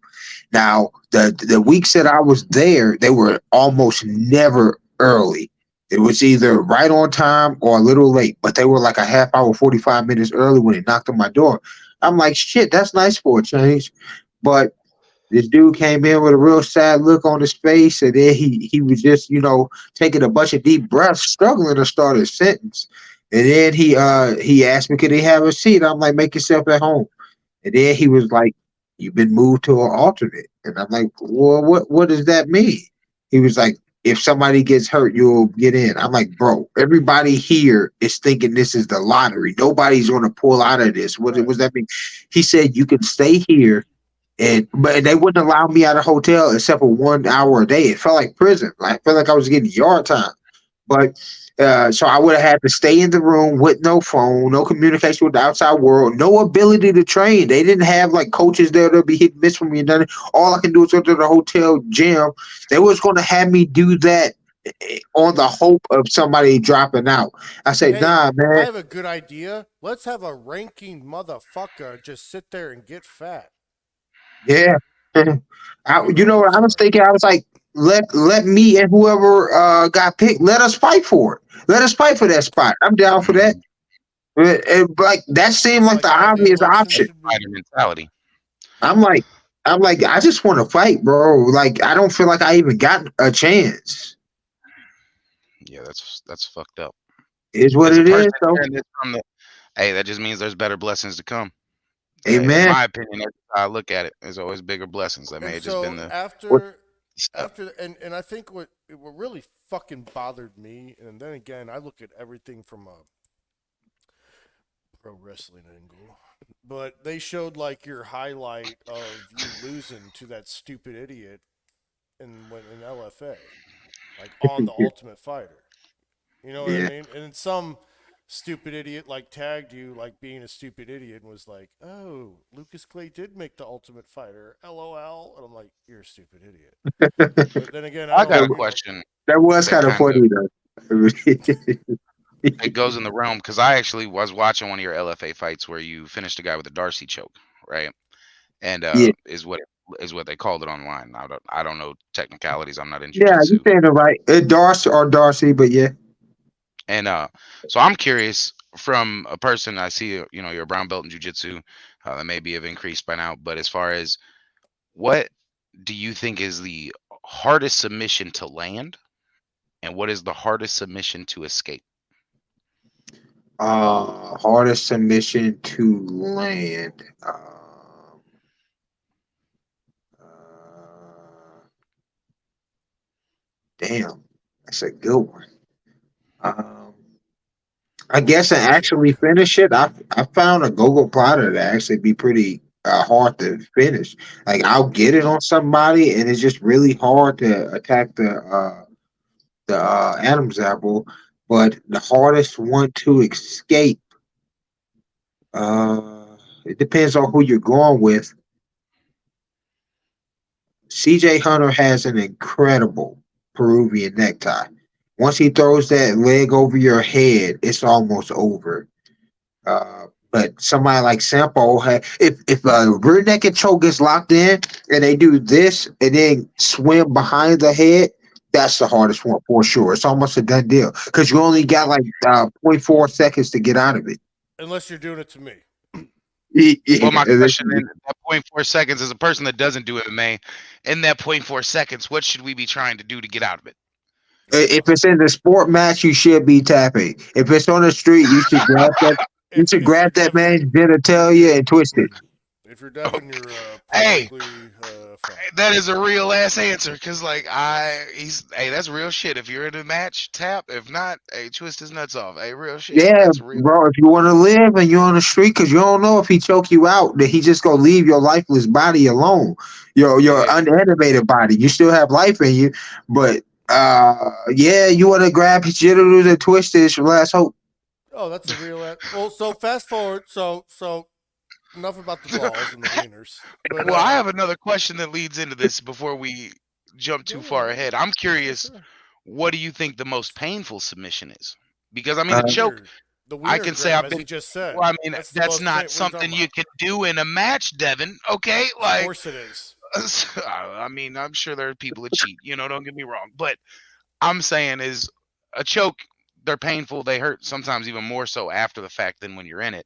Now, the weeks that I was there, they were almost never early. It was either right on time or a little late, but they were like a half hour, 45 minutes early when they knocked on my door. I'm like, shit, that's nice for a change. But this dude came in with a real sad look on his face, and then he was just, taking a bunch of deep breaths, struggling to start his sentence. And then he asked me, could he have a seat? I'm like, make yourself at home. And then he was like, you've been moved to an alternate. And I'm like, well, what does that mean? He was like, if somebody gets hurt, you'll get in. I'm like, bro, everybody here is thinking this is the lottery. Nobody's going to pull out of this. What Right. does that mean? He said, you can stay here. But they wouldn't allow me out of hotel except for 1 hour a day. It felt like prison. I felt like I was getting yard time. But so I would have had to stay in the room with no phone, no communication with the outside world, no ability to train. They didn't have like coaches there to be hit miss for me and done. All I can do is go to the hotel gym. They was going to have me do that on the hope of somebody dropping out. I said, Hey, nah, I man. have a good idea. Let's have a ranking motherfucker just sit there and get fat. Yeah. You You know know, what I was so thinking? I was like, let me and whoever got picked, let us fight for it. Let us fight for that spot. I'm down for that. Mhm. Like that seemed it's like like the how the obvious election option. should be. Fighter mentality. I'm like, I just want to fight, bro. Like, I don't feel like I even got a chance. Yeah, that's fucked up. Is what As a it person is. So, hearing this from the, hey, that just means there's better blessings to come. Hey, that's amen. my opinion. That's how I look at it. There's always bigger blessings. That may And have just been so the What? step. and I think what really fucking bothered me, and then again, I look at everything from a pro wrestling angle, but they showed like your highlight of you losing to that stupid idiot in LFA, like on the Ultimate Fighter. You know what I Yeah. mean? And then some stupid idiot like tagged you like being a stupid idiot and was like, "Oh, Lucas Clay did make the Ultimate Fighter." LOL. And I'm like, "You're a stupid idiot." But then again, I I got don't, a you know. question That was that kind of kind of funny though. it goes in the realm because I actually was watching one of your LFA fights where you finished a guy with a Darcy choke, right? And Yeah. is what they called it online. I don't know technicalities. I'm not in Yeah, you jujitsu. saying it right. Darcy or Darcy, but yeah. And so I'm curious from a person I see, you're a brown belt in jujitsu, that maybe have increased by now. But as far as what do you think is the hardest submission to land, and what is the hardest submission to escape? Hardest submission to land. Uh, damn, that's a good one. Um, I guess to actually Shit. finish it, I found a Google plotter to actually be pretty hard to finish. Like I'll get it on somebody, and it's just really hard to attack the Adam's apple. but the hardest one to escape. It depends on who you're going with. CJ Hunter has an incredible Peruvian necktie. Once he throws that leg over your head, it's almost over. But somebody like Sampo, if a rear naked choke gets locked in and they do this and then swim behind the head, that's the hardest one for sure. It's almost a done deal because you only got like 0.4 seconds to get out of it. Unless you're doing it to me. Well, my question in that 0.4 seconds as a person that doesn't do MMA, in that 0.4 seconds, what should we be trying to do to get out of it? If it's in the sport match, you should be tapping. If it's on the street, you should grab that. You should grab that man's genitalia and twist it. If you're Devin, you're Hey, perfectly fine. that is a real ass answer because like that's real shit. If you're in a match, tap. If not, hey, twist his nuts off. Hey, real shit. Yeah, That's real. bro. If you want to live and you're on the street, because you don't know if he choke you out, that he just gonna leave your lifeless body alone, your unanimated body. You still have life in you, but yeah, you want to grab his genitals and twist it. It's your last hope. Oh, that's a real. Well, so fast forward. So enough about the balls and the wieners. But, Well, I have another question that leads into this before we jump too far ahead. I'm curious, what do you think the most painful submission is? Because I mean, the choke. The I can say grab, I've been. as he just said. Well, I mean, the that's most not what something are you can do in a match, Devin. Okay, Of like. course it is. I mean, I'm sure there are people that cheat. Don't get me wrong, but I'm saying is a choke. They're painful. They hurt sometimes even more so after the fact than when you're in it.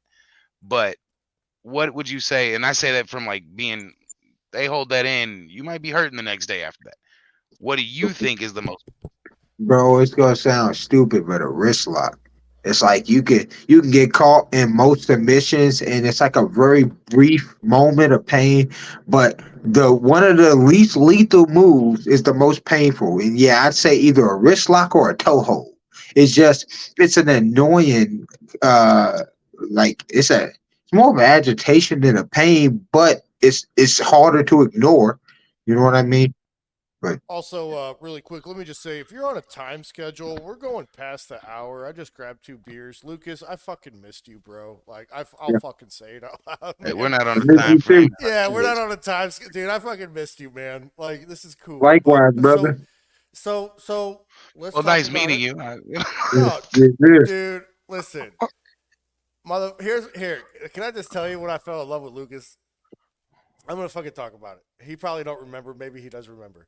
But what would you say? And I say that from like being, they hold that in. You might be hurting the next day after that. What do you think is the most? Bro, it's gonna sound stupid, but a wrist lock. It's like you can get caught in most submissions, and it's like a very brief moment of pain. But the one of the least lethal moves is the most painful. And yeah, I'd say either a wrist lock or a toe hold. It's an annoying like it's more of an agitation than a pain, but it's harder to ignore. You know what I mean? Also, really quick, let me just say, if you're on a time schedule, we're going past the hour. I just grabbed 2 beers. Lucas, I fucking missed you, bro. Like, I'll fucking say it out loud. Hey, man. we're not on the time frame. Yeah, we're not on a time schedule. Dude, I fucking missed you, man. Like, this is cool. Likewise, But, brother. So let's Well, talk nice about meeting it. you. No, Yeah. dude, listen. Here. Can I just tell you when I fell in love with Lucas? I'm gonna fucking talk about it. He probably don't remember. Maybe he does remember.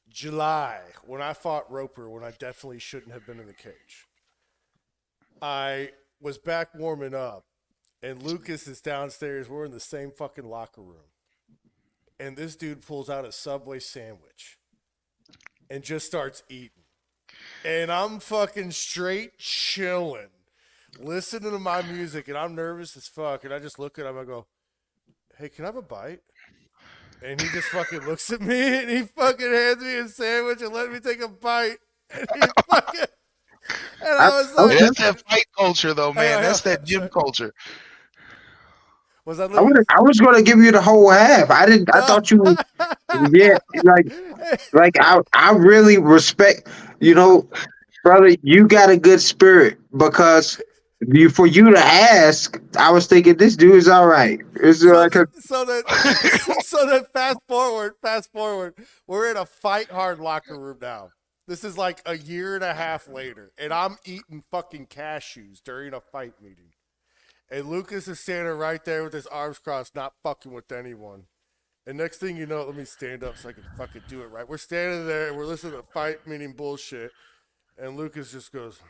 July, when I fought Roper, when I definitely shouldn't have been in the cage. I was back warming up, and Lucas is downstairs. We're in the same fucking locker room. And this dude pulls out a Subway sandwich and just starts eating. And I'm fucking straight chilling, listening to my music, and I'm nervous as fuck. And I just look at him, I go, hey, can I have a bite? And he just fucking looks at me and he fucking hands me a sandwich and let me take a bite. And he fucking, and I was like, That's that fight culture, though, man. That's that gym culture. Was that I Lucas? was gonna give you the whole half. I thought you were, yeah, like I really respect, brother, you got a good spirit because for you to ask, I was thinking this dude is all right. It's So then fast forward, we're in a fight hard locker room now. This is like a year and a half later, and I'm eating fucking cashews during a fight meeting. And Lucas is standing right there with his arms crossed, not fucking with anyone. And next thing you know, let me stand up so I can fucking do it right. We're standing there and we're listening to fight meeting bullshit. And Lucas just goes,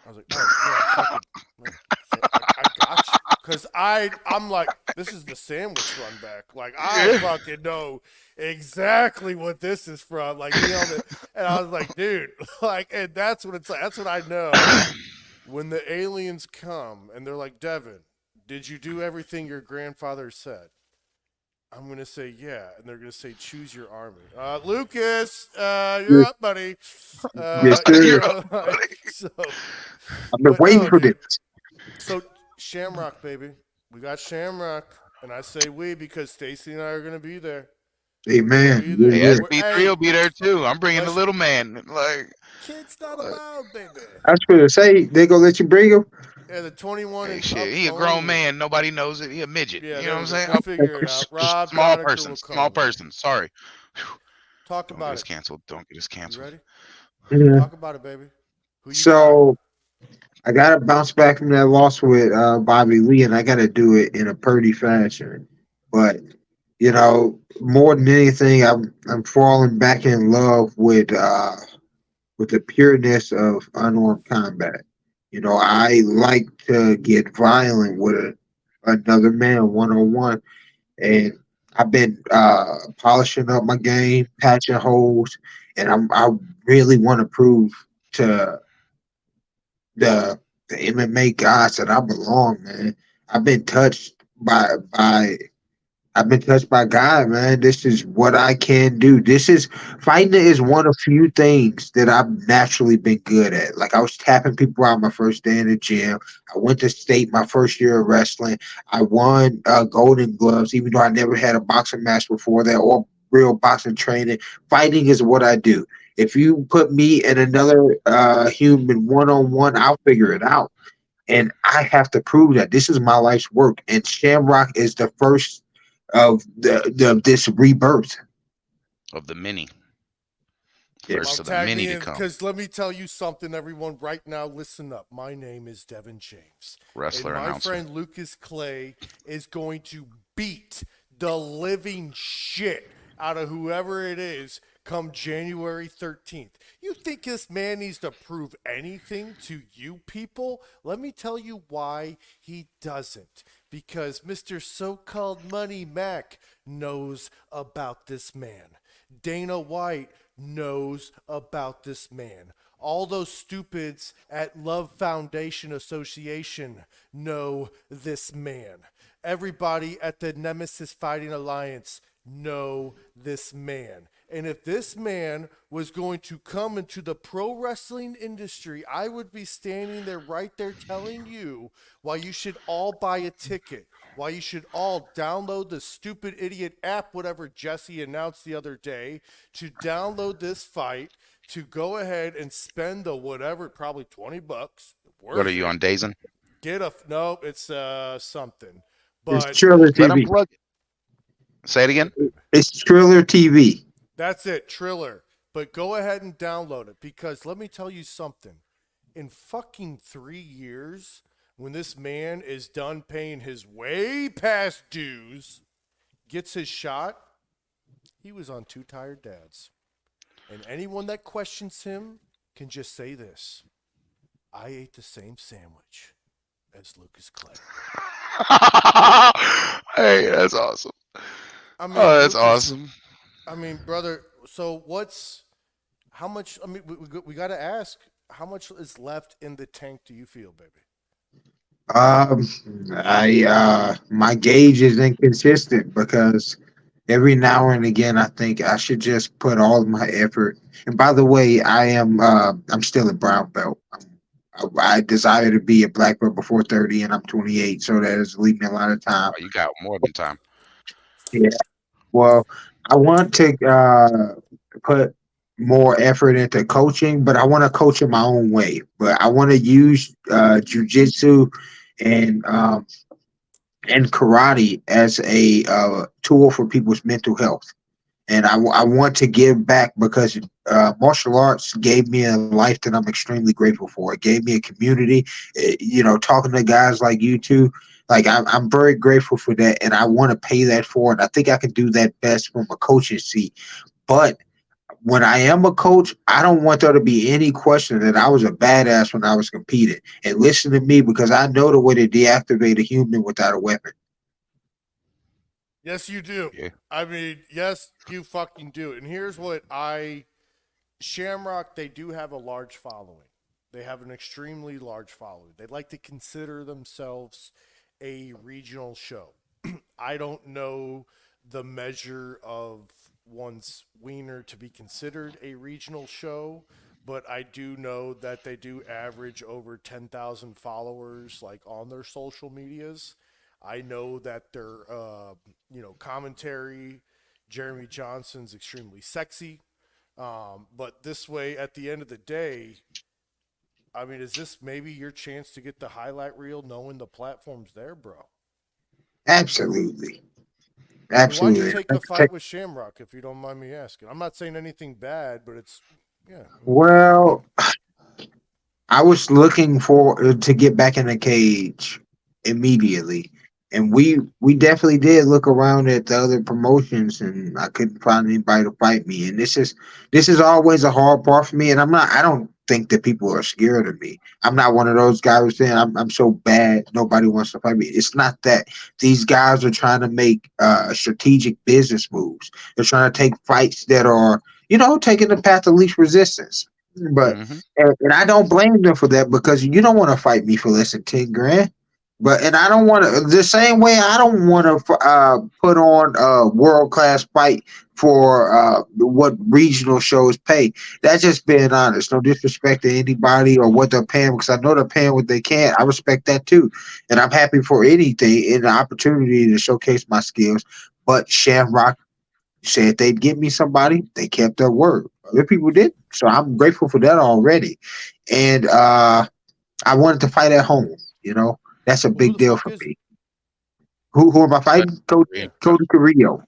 I was like, oh, yeah, fucking, I got you. Because I'm like, this is the sandwich run back. Like, I fucking know exactly what this is from. Like, and I was like, dude, like, and that's what it's like. That's what I know. When the aliens come and they're like, Devin, did you do everything your grandfather said? I'm going to say, yeah. And they're going to say, choose your army. Lucas, you're up, buddy. Yes, sir. You're up, buddy. So, I've been waiting for this. So, Shamrock, baby. We got Shamrock. And I say we because Stacy and I are going to be there. Amen. Hey, SB3 will be there too. I'm bringing the little man. Like, Kids not allowed, baby. I was going to say, they gonna let you bring him? Yeah, the 21 Hey, and shit, up he a grown only. man. Nobody knows it. He a midget. Yeah, You know there what we I'm go. saying? We'll figure it out. Just Rob small Donaker person. will Small cover it. person. Sorry. Talk Don't get about us it. canceled. Don't get us You canceled. ready? Yeah. Talk about it, baby. Who you got? So I got to bounce back from that loss with Bobby Lee, and I got to do it in a pretty fashion. But more than anything, I'm falling back in love with the pureness of unarmed combat. I like to get violent with another man one on one, and I've been polishing up my game, patching holes, and I really want to prove to the MMA gods that I belong, man. I've been touched by I've been touched by God, man. This is what I can do. This is fighting is one of few things that I've naturally been good at. Like I was tapping people out my first day in the gym. I went to state my first year of wrestling. I won Golden Gloves, even though I never had a boxing match before that or real boxing training. Fighting is what I do. If you put me and another human one on one, I'll figure it out. And I have to prove that this is my life's work. And Shamrock is the first of this rebirth. Of the many. Yeah. First Well, of the tag many me to in come. because let me tell you something, everyone. Right now, listen up. My name is Devin James. Wrestler And my announcer. friend Lucas Clay is going to beat the living shit out of whoever it is come January 13th. You think this man needs to prove anything to you people? Let me tell you why he doesn't. Because Mr. So-called Money Mac knows about this man. Dana White knows about this man. All those stupids at Love Foundation Association know this man. Everybody at the Nemesis Fighting Alliance know this man. And if this man was going to come into the pro wrestling industry, I would be standing there right there telling you why you should all buy a ticket, why you should all download the stupid idiot app, whatever Jesse announced the other day, to download this fight, to go ahead and spend the whatever, probably $20. What are you on, Dazen? Get a no, it's something. It's But Triller Let him TV. plug it. Say it again. It's Triller TV. that's it, Triller. But go ahead and download it because let me tell you something. In fucking 3 years, when this man is done paying his way past dues, gets his shot, he was on Two Tired Dads. And anyone that questions him can just say this: I ate the same sandwich as Lucas Clay. Hey, that's awesome. I mean, Oh, that's Lucas, awesome. I mean, brother, so how much, I mean, we got to ask, how much is left in the tank do you feel, baby? My gauge is inconsistent because every now and again I think I should just put all of my effort. And by the way, I'm still a brown belt. I desire to be a black belt before 30, and I'm 28, so that has leaving me a lot of time. Oh, you got more than time. Yeah. Well, I want to put more effort into coaching, but I want to coach in my own way. But I want to use jujitsu and and karate as a tool for people's mental health. And I want to give back because martial arts gave me a life that I'm extremely grateful for. It gave me a community. Talking to guys like you two, like I'm very grateful for that, and I want to pay that forward. I think I can do that best from a coaching seat. But when I am a coach, I don't want there to be any question that I was a badass when I was competing. And listen to me because I know the way to deactivate a human without a weapon. Yes, you do. Yeah. I mean, yes, you fucking do. And here's what Shamrock, they do have a large following. They have an extremely large following. They like to consider themselves a regional show. I don't know the measure of one's wiener to be considered a regional show, but I do know that they do average over 10,000 followers like on their social medias. I know that their commentary, Jeremy Johnson's extremely sexy. But this way, at the end of the day, I mean, is this maybe your chance to get the highlight reel, knowing the platform's there, bro? Absolutely. And why'd you Absolutely. take the fight with Shamrock, if you don't mind me asking? I'm not saying anything bad, but it's yeah. Well, I was looking for to get back in the cage immediately, and we definitely did look around at the other promotions, and I couldn't find anybody to fight me. And this is always a hard part for me. And I don't think that people are scared of me. I'm not one of those guys who's saying I'm so bad nobody wants to fight me. It's not that. These guys are trying to make strategic business moves. They're trying to take fights that are taking the path of least resistance. But Hmm. and I don't blame them for that because you don't want to fight me for less than 10 grand. But and I don't want to the same way I don't want to put on a world class fight for what regional shows pay. That's just being honest. No disrespect to anybody or what they're paying because I know they're paying what they can. I respect that too, and I'm happy for anything and the opportunity to showcase my skills. But Shamrock said they'd get me somebody. They kept their word. Other people did, so I'm grateful for that already. And I wanted to fight at home. That's a Well, who big the deal fuck for is it? me. Who am I fighting? Cody, Yeah, Cody Carrillo.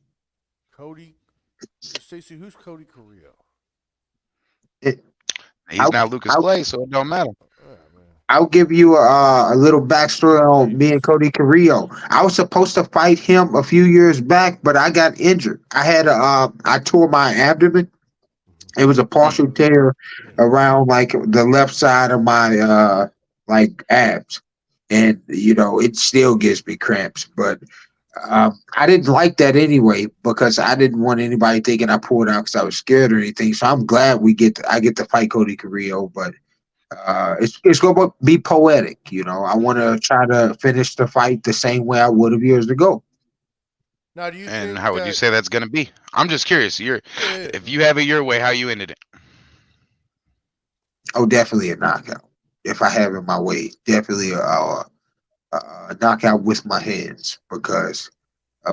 Cody. Stacy, who's Cody Carrillo? It, He's I'll, not Lucas I'll, Clay, so it don't matter. Yeah, man. I'll give you a little backstory on me and Names. Cody Carrillo. I was supposed to fight him a few years back, but I got injured. I tore my abdomen. It was a Mm. partial tear around like the left side of my like abs, and it still gives me cramps. But I didn't like that anyway because I didn't want anybody thinking I pulled out because I was scared or anything. So I'm glad I get to fight Cody Carrillo, but it's going to be poetic. I want to try to finish the fight the same way I would have years ago. Now, do you And think how would you that? say that's gonna be? I'm just curious. Yeah, If you have it your way, how you ended it? Oh, definitely a knockout. If I have it my way, definitely a knockout with my hands because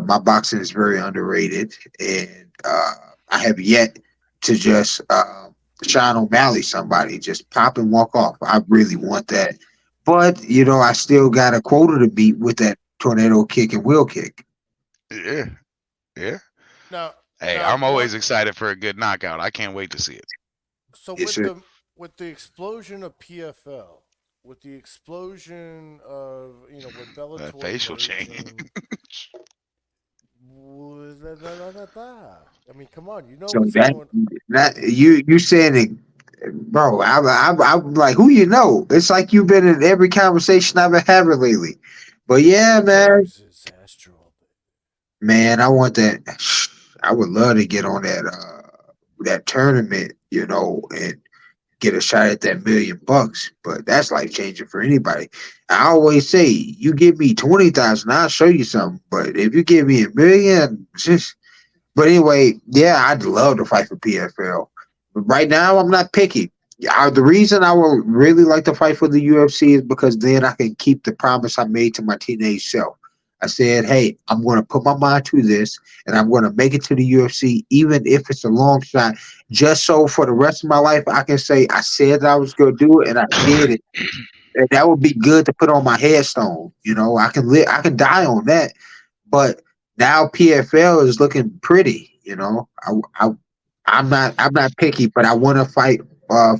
my boxing is very underrated, and I have yet to just Sean O'Malley somebody just pop and walk off. I really want that, but I still got a quota to beat with that tornado kick and wheel kick. Yeah, yeah. now, Hey, now I'm one. always excited for a good knockout. I can't wait to see it. So Yes, sir. with the explosion of PFL, with the explosion of when That Bellator facial change. merging, I mean, come on, you know So what's going. that you saying it, bro? I'm like, who you know? It's like you've been in every conversation I've been having lately. But yeah, Who man, cares? It's Astro. man, I want that. I would love to get on that tournament, and get a shot at that $1,000,000. But that's life changing for anybody. I always say, you give me 20,000, I'll show you something. But if you give me 1,000,000, just. But anyway, yeah, I'd love to fight for PFL. But right now, I'm not picky. The reason I would really like to fight for the UFC is because then I can keep the promise I made to my teenage self. I said, hey, I'm going to put my mind to this and I'm going to make it to the UFC, even if it's a long shot, just so for the rest of my life, I can say I said I was going to do it and I did it. And that would be good to put on my headstone. I can I can die on that. But now PFL is looking pretty. I'm not picky, but I want to fight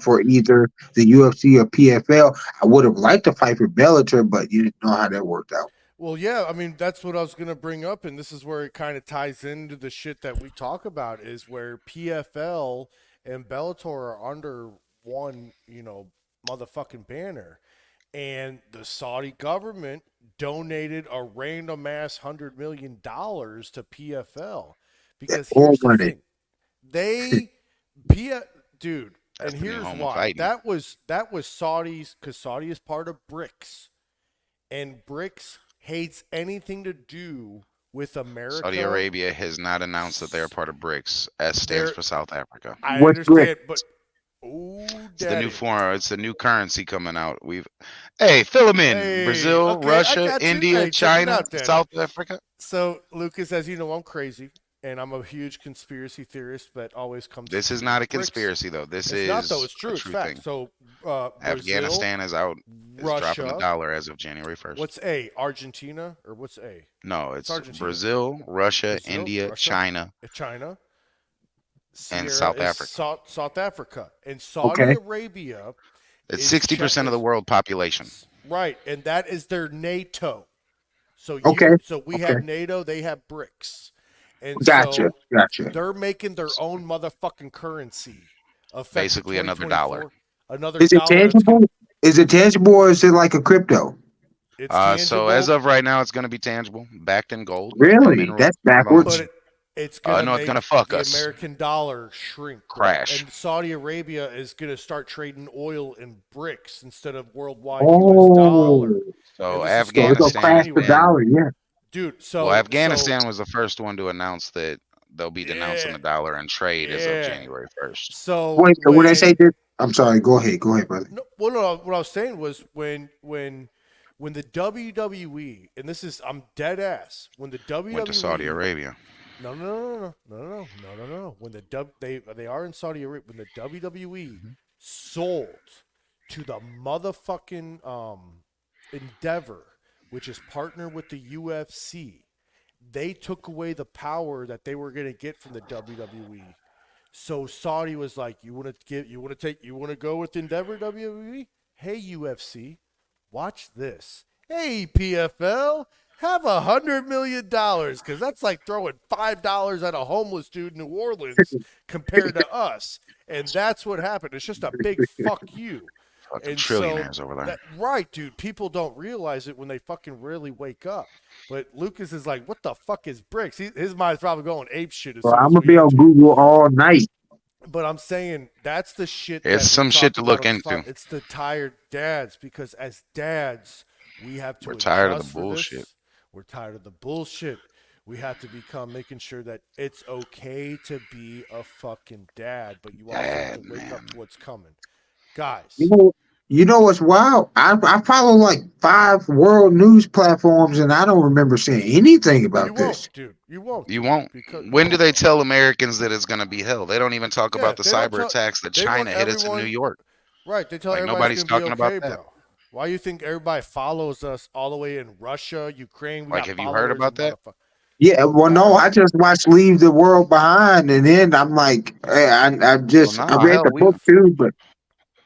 for either the UFC or PFL. I would have liked to fight for Bellator, but you didn't know how that worked out. Well, yeah, I mean that's what I was gonna bring up, and this is where it kind of ties into the shit that we talk about is where PFL and Bellator are under one, motherfucking banner, and the Saudi government donated a random ass $100 million to PFL because All here's the money. thing, they P dude, and That's the new here's home of why fighting. that was Saudi's because Saudi is part of BRICS, and BRICS hates anything to do with Saudi America. Arabia has not announced that they are part of BRICS. S stands They're, for South Africa. I What's Brick? understand, but oh, It's the new daddy. form. It's the new currency coming out. Hey, fill them in. Hey, Brazil, okay, I Russia, got you. India, Hey, check it China, out, daddy. South Africa. So, Lucas, as you know, I'm crazy. and I'm a huge conspiracy theorist that always comes. This to is not a BRICS. conspiracy though. This It's not though. is It's true. a It's true fact. thing. So Brazil, Afghanistan is out. Is dropping the Russia. dollar as of January 1st. What's A? Argentina or what's A? No, it's Argentina. Brazil, Russia, Brazil, India, Russia, China, China, and Sierra South is Africa. South Africa, and Saudi Okay. Arabia. It's is 60% of the world population. Right, and that is their NATO. So Okay, so we okay. have NATO, they have BRICS, and Gotcha. so they're making their own motherfucking currency. Effective Basically another dollar. 2024. Another Is it dollar. That's tangible? Is it tangible or is it like a crypto? it's So tangible, as of right now, it's going to be tangible, backed in gold. and Really? mineral That's bonds. backwards. but it's gonna no, it's make gonna fuck the us. American dollar shrink, bro. Crash. And Saudi Arabia is gonna start trading oil in BRICS instead of worldwide U.S. dollar. Oh, So And this is so it'll Afghanistan crash has the been. dollar. Yeah. Dude, so Well, Afghanistan was the first one to announce that they'll be denouncing Yeah. the dollar and trade as Yeah. of January 1st. So Wait. So when they when- say this, I'm sorry. Go ahead, brother. No, well, no, what I was saying was when the WWE, and this is, I'm dead ass, when the WWE Went to Saudi Arabia. No. When they are in Saudi Arabia. When the WWE sold to the motherfucking Endeavor, which is partnered with the UFC, they took away the power that they were going to get from the WWE. So Saudi was like, you want to go with Endeavor WWE? Hey UFC, watch this. Hey PFL, have $100 million, because that's like throwing $5 at a homeless dude in New Orleans compared to us. And that's what happened. It's just a big fuck you. Fucking And trillionaires over there. Right, dude. People don't realize it when they fucking really wake up. But Lucas is like, what the fuck is BRICS? His mind's probably going ape shit. Well, I'm gonna be on Google all night. But I'm saying that's the shit. It's that we some shit talked to look about on the into. spot. It's the tired dads, because as dads, we have to. We're tired of the adjust for bullshit. this. We're tired of the bullshit. We have to become making sure that it's okay to be a fucking dad, but you also have to wake up to what's coming, guys. You know what's wild? I follow like 5 world news platforms, and I don't remember seeing anything about You this. won't, dude. You won't. You dude, won't. because- When do they tell Americans that it's going to be hell? They don't even talk Yeah, about the they don't cyber tell- attacks that they want China hit us in everyone- New York. Right, they tell Like, everybody's nobody's gonna be talking about okay, that. bro. Why you think everybody follows us all the way in Russia, Ukraine? We Like, got have you heard followers about in that? Yeah, well, no, I just watched Leave the World Behind, and then I'm like, I just Well, nah, I read hell, the book too, but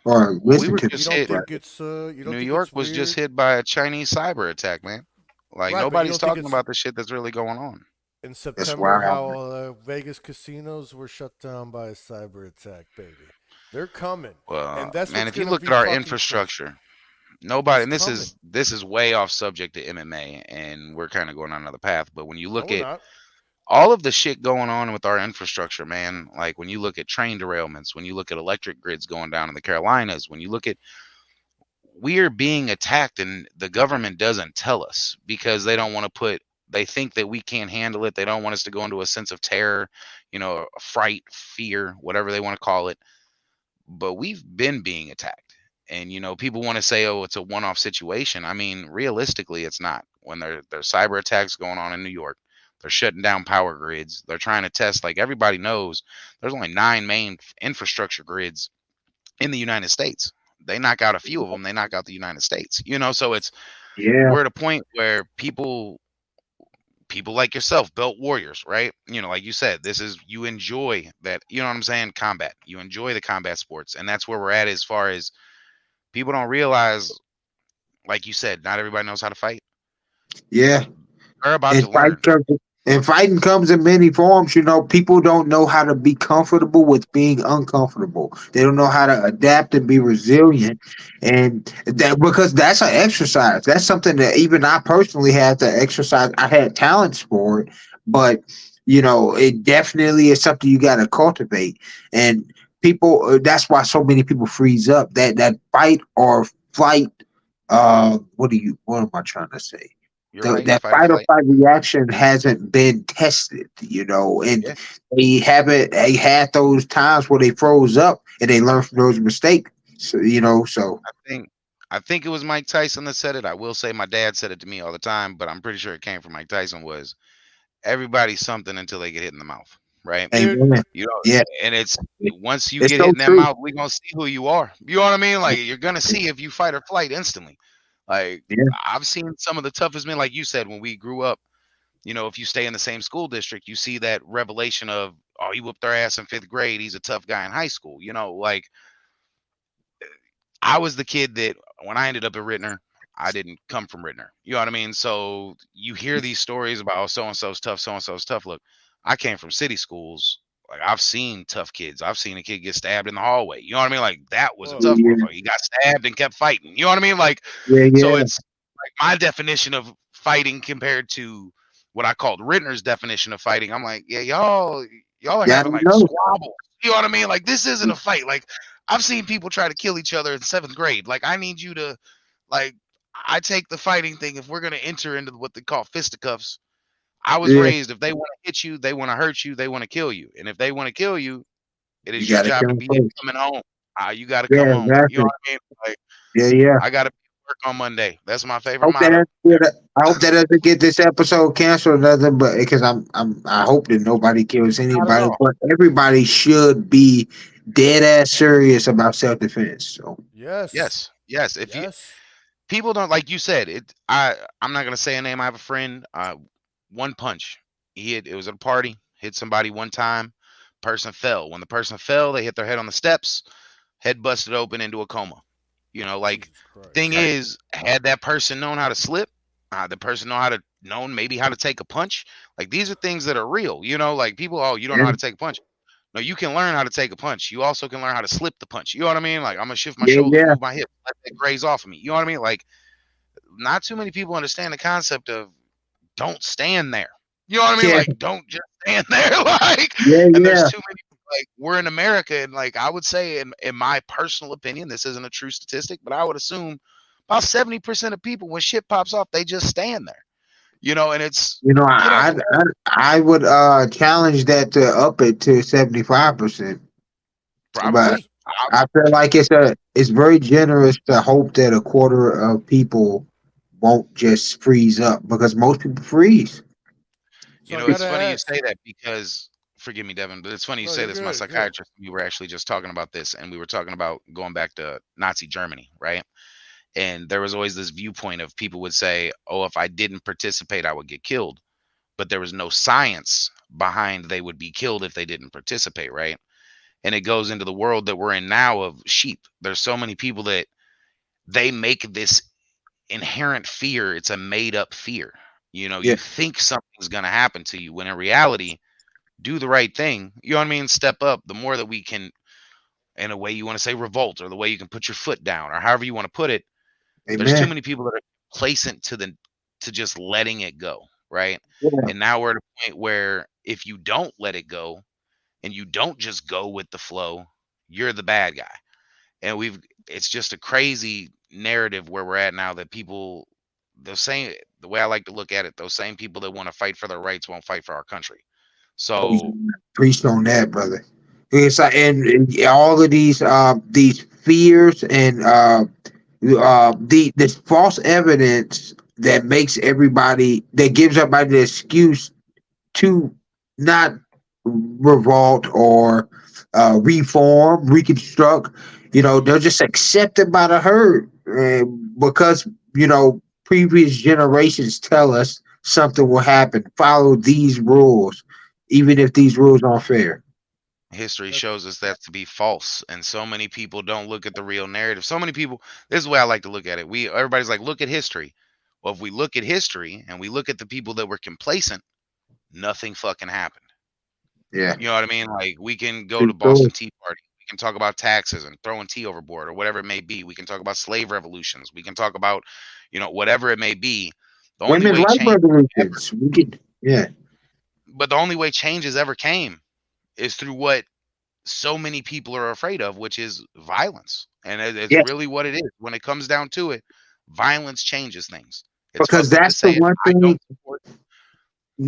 or listen were to You just don't hit- think it's you don't New think York it's was just weird? hit by a Chinese cyber attack, man. Like, Right, but you nobody's don't think talking it's- about the shit that's really going on. In September, wild. how Vegas casinos were shut down by a cyber attack, baby. They're coming. Well, And that's man, what's if you gonna look be at our fucking infrastructure, nobody, and It's this is way off subject to MMA, and we're kind of going on another path. But when you No, look we're at not. all of the shit going on with our infrastructure, man, like when you look at train derailments, when you look at electric grids going down in the Carolinas, when you look at, we are being attacked, and the government doesn't tell us because they don't want to put, they think that we can't handle it. They don't want us to go into a sense of terror, fright, fear, whatever they want to call it. But we've been being attacked. And people want to say, oh, it's a one-off situation. I mean, realistically, it's not. When there's cyber attacks going on in New York, they're shutting down power grids. They're trying to test, like everybody knows, there's only 9 main infrastructure grids in the United States. They knock out a few of them, they knock out the United States. So it's, yeah, we're at a point where people like yourself, belt warriors, right? Like you said, you enjoy that, you know what I'm saying? Combat. You enjoy the combat sports. And that's where we're at, as far as people don't realize, like you said, not everybody knows how to fight. yeah. They're about And to learn. fighting comes in many forms. People don't know how to be comfortable with being uncomfortable. They don't know how to adapt and be resilient, and because that's an exercise. That's something that even I personally had to exercise. I had talents for it, but it definitely is something you got to cultivate. And people, that's why so many people freeze up. That fight or flight. What am I trying to say? You're right, That fight or flight reaction hasn't been tested, and Yeah. they haven't. They had those times where they froze up and they learned from those mistakes. So I think it was Mike Tyson that said it. I will say my dad said it to me all the time, but I'm pretty sure it came from Mike Tyson. Was everybody's something until they get hit in the mouth, right? Amen. You know, Yeah, and it's once you it's get so hit in that true. mouth, we gonna see who you are. You know what I mean? Like you're gonna see if you fight or flight instantly. Like Yeah, I've seen some of the toughest men, like you said, when we grew up. You know, if you stay in the same school district, you see that revelation of, oh, he whooped our ass in 5th grade. He's a tough guy in high school. You know, like I was the kid that when I ended up at Rittner, I didn't come from Rittner. You know what I mean? So you hear these stories about, oh, so and so's tough, so and so's tough. Look, I came from city schools. Like I've seen tough kids. I've seen a kid get stabbed in the hallway. You know what I mean? Like that was a Whoa. tough yeah, motherfucker. He got stabbed and kept fighting. You know what I mean? Like yeah, so yeah. it's like my definition of fighting compared to what I called Rittner's definition of fighting. I'm like, yeah, y'all are Yeah, I having don't like know. squabbles. You know what I mean? Like this isn't a fight. Like I've seen people try to kill each other in 7th grade. Like I need you to like I take the fighting thing. If we're gonna enter into what they call fisticuffs, I was Yeah, raised if they want to hit you, they want to hurt you, they want to kill you. And if they want to kill you, it you is your gotta job kill to him be there first. coming home. You gotta come Yeah, home. You know exactly. what I mean? Like Yeah, yeah. I gotta be at work on Monday. That's my favorite Hope that motto. I hope that doesn't get this episode canceled, nothing. But because I hope that nobody kills Not at anybody, all. but everybody should be dead ass serious about self defense. So Yes. Yes. If you Yes. people don't like you said it, I'm not gonna say a name. I have a friend. One punch. It was at a party. Hit somebody one time. Person fell. When the person fell, they hit their head on the steps. Head busted open into a coma. You know, like Jesus Christ. thing is, had that person known how to slip, the person known maybe how to take a punch. Like these are things that are real. You know, like people, oh, you don't know how to take a punch. No, you can learn how to take a punch. You also can learn how to slip the punch. You know what I mean? Like I'm gonna shift my yeah, shoulders, yeah, move my hip, let that graze off of me. You know what I mean? Like not too many people understand the concept of don't stand there. You know what I mean? yeah, Like don't just stand there. Like, yeah, and there's yeah. too many. Like we're in America, and like I would say, in my personal opinion, this isn't a true statistic, but I would assume about 70% of people, when shit pops off, they just stand there. You know, and it's You know, get out I the way. I would challenge that to up it to 75%. But Probably. I feel like it's very generous to hope that a quarter of people won't just freeze up because most people freeze. So You I know, it's gotta funny you ask. say that because forgive me, Devin, but it's funny you No, say you're this. My good. Good. psychiatrist, we were actually just talking about this, and we were talking about going back to Nazi Germany, right? And there was always this viewpoint of people would say, "Oh, if I didn't participate, I would get killed." But there was no science behind they would be killed if they didn't participate, right? And it goes into the world that we're in now of sheep. There's so many people that they make this inherent fear. It's a made up fear. You know, Yeah, you think something's going to happen to you when in reality, do the right thing. You know what I mean? Step up. The more that we can, in a way you want to say revolt, or the way you can put your foot down, or however you want to put it, there's too amen. many people that are complacent to just letting it go, right? Yeah, And now we're at a point where if you don't let it go and you don't just go with the flow, you're the bad guy. And it's just a crazy narrative where we're at now that people the way I like to look at it, those same people that want to fight for their rights won't fight for our country. oh, yeah. So Preached on that, brother. It's like, and all of these fears and the this false evidence that makes everybody that gives everybody the excuse to not revolt or reform, reconstruct. You know, they're just accepted by the herd because previous generations tell us something will happen. Follow these rules, even if these rules aren't fair. history That's shows us that to be false, and so many people don't look at the real narrative. So many people, this is the way I like to look at it. Everybody's like, look at history. Well, if we look at history and we look at the people that were complacent, nothing fucking happened. Yeah. You know what I mean? Like we can go to It's true. Boston Tea Party. We can talk about taxes and throwing tea overboard or whatever it may be. We can talk about slave revolutions. We can talk about, whatever it may be. The only Women's way rights change ever, revolutions. We could, yeah, but the only way changes ever came is through what so many people are afraid of, which is violence. And it's yes, really what it is. When it comes down to it, violence changes things. It's because fucked up to that's the say it. one I thing. don't support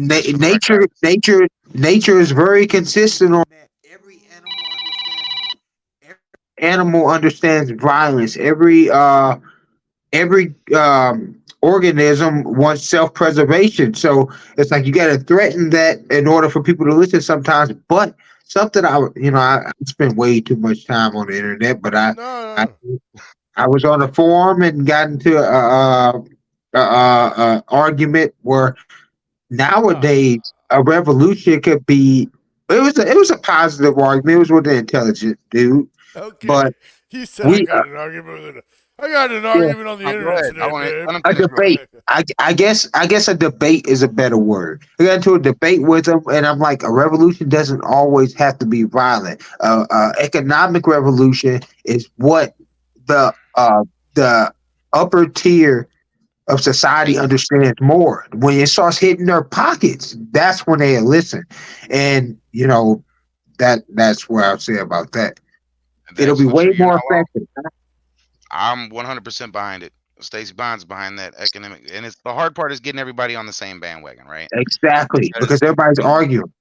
just for the record. Nature is very consistent on that. Every animal understands violence. Every organism wants self-preservation. So it's like you got to threaten that in order for people to listen sometimes. But something I spent way too much time on the internet, but I, No. I was on a forum and got into a argument where nowadays a revolution could be. It was a positive argument. It was with an intelligent dude, Okay. but He said I we got an argument with it. I got an yeah, argument on the Go internet ahead. I today, want to babe. let him a finish real debate. quick. I guess a debate is a better word. I got into a debate with him, and I'm like, a revolution doesn't always have to be violent. Economic revolution is what the upper tier of society understands more. When it starts hitting their pockets, that's when they listen. And that's what I'll say about that. It'll That's be for sure. way You're more not wrong. effective. I'm 100% behind it. Stacey Bond's behind that economic, and it's the hard part is getting everybody on the same bandwagon, right? Exactly, Because because everybody's arguing.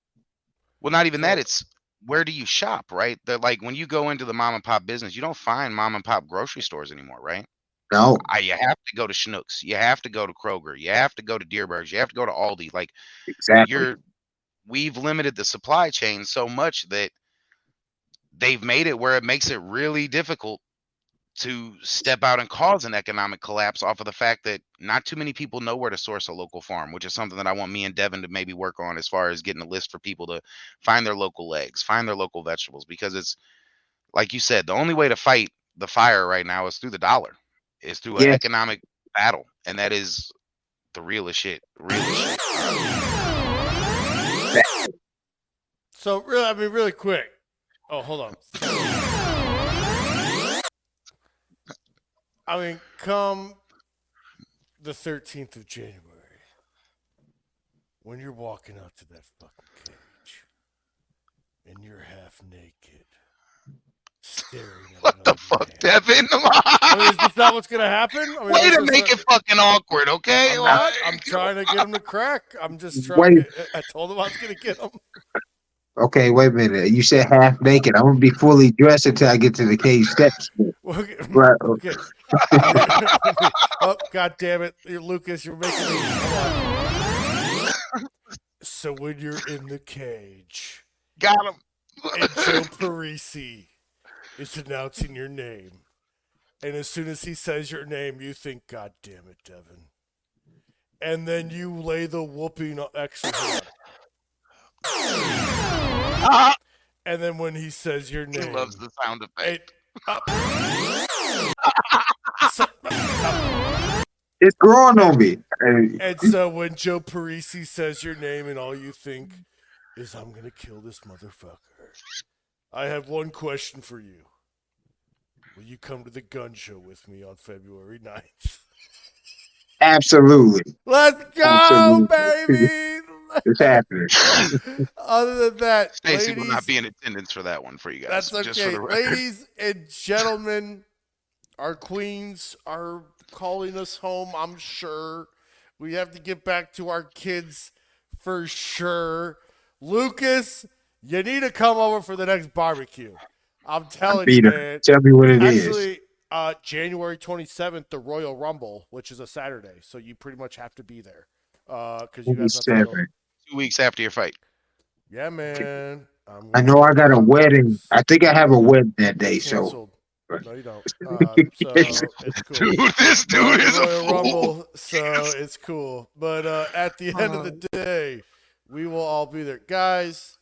well, not even that. So It's where do you shop, right? They're like when you go into the mom and pop business, you don't find mom and pop grocery stores anymore, right? No, You have to go to Schnucks, you have to go to Kroger, you have to go to Deerbergs, you have to go to Aldi. Like exactly. we've limited the supply chain so much that they've made it where it makes it really difficult to step out and cause an economic collapse off of the fact that not too many people know where to source a local farm, which is something that I want me and Devin to maybe work on as far as getting a list for people to find their local eggs, find their local vegetables, because it's like you said, the only way to fight the fire right now is through the dollar, is through an Yes. economic battle, and that is the realest shit. Realest shit. So really quick. Oh, hold on. I mean, come the 13th of January, when you're walking out to that fucking cage, and you're half naked, staring at What the another fuck, man. Devin? I mean, is this not what's gonna happen? I mean, Way this to is make not- it fucking awkward, okay? I'm Like, not. I'm trying to get him to crack. I'm just trying. Wait. I told him I was gonna get him. Okay, wait a minute. You said half naked. I'm gonna be fully dressed until I get to the cage steps. Okay. Right. Okay. Oh, God damn it, Lucas! You're making me. Hold on. So when you're in the cage, got him. and Joe Parisi is announcing your name, and as soon as he says your name, you think, "God damn it, Devin," and then you lay the whooping. Actually, hold on. And then when he says your He name, loves the sound effect. It's growing on me. And so when Joe Parisi says your name and all you think is, "I'm going to kill this motherfucker," I have one question for you. Will you come to the gun show with me on February 9th? Absolutely. Let's go, Absolutely. baby! It's happening. Other than that, Stacey will not ladies, be in attendance for that one for you guys. that's Just for okay. the record. Ladies and gentlemen, our queens are calling us home, I'm sure. We have to get back to our kids for sure. Lucas, you need to come over for the next barbecue. I'm telling you, Peter, man. tell me what it is. Actually, January 27th, the Royal Rumble, which is a Saturday. So you pretty much have to be there. Because you guys have to go. 27. 2 weeks after your fight. Yeah, man. I know I got a wedding. I think I have a wedding that day. So Canceled. No, you don't. So it's cool. Dude, this dude is a Royal fool. Rumble, so it's cool. But at the end of the day, we will all be there. Guys,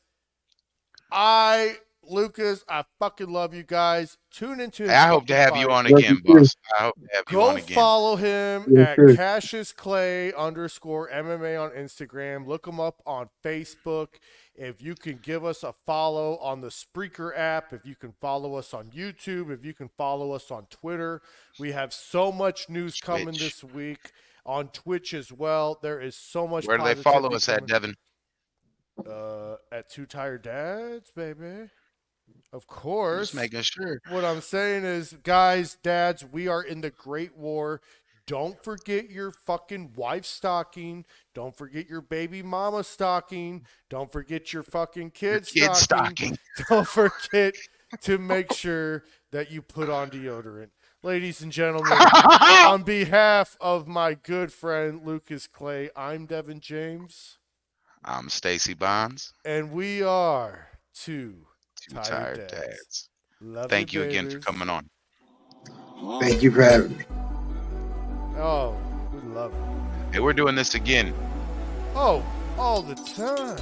Lucas, I fucking love you guys. Tune into his I hope to have fucking you fight. on Love again, you too. boss. I hope to have you Go on again. follow him Yes, at sir. Cassius Clay _MMA on Instagram. Look him up on Facebook. If you can give us a follow on the Spreaker app, if you can follow us on YouTube, if you can follow us on Twitter. We have so much news coming Twitch. this week on Twitch as well. There is so much Where do they follow positivity us at, coming. Devin? At Two Tired Dads, baby. Of Just course. making sure. What I'm saying is, guys, dads, we are in the Great War. Don't forget your fucking wife stocking. Don't forget your baby mama stocking. Don't forget your fucking kid Kid stocking. stocking. Don't forget to make sure that you put on deodorant. ladies and gentlemen, on behalf of my good friend Lucas Clay, I'm Devin James, I'm Stacy Bonds. and we are two Two tired dads. Love Thank you again for Baders. coming on. Thank you for having me. Oh, we love it. Hey, we're doing this again. Oh, all the time.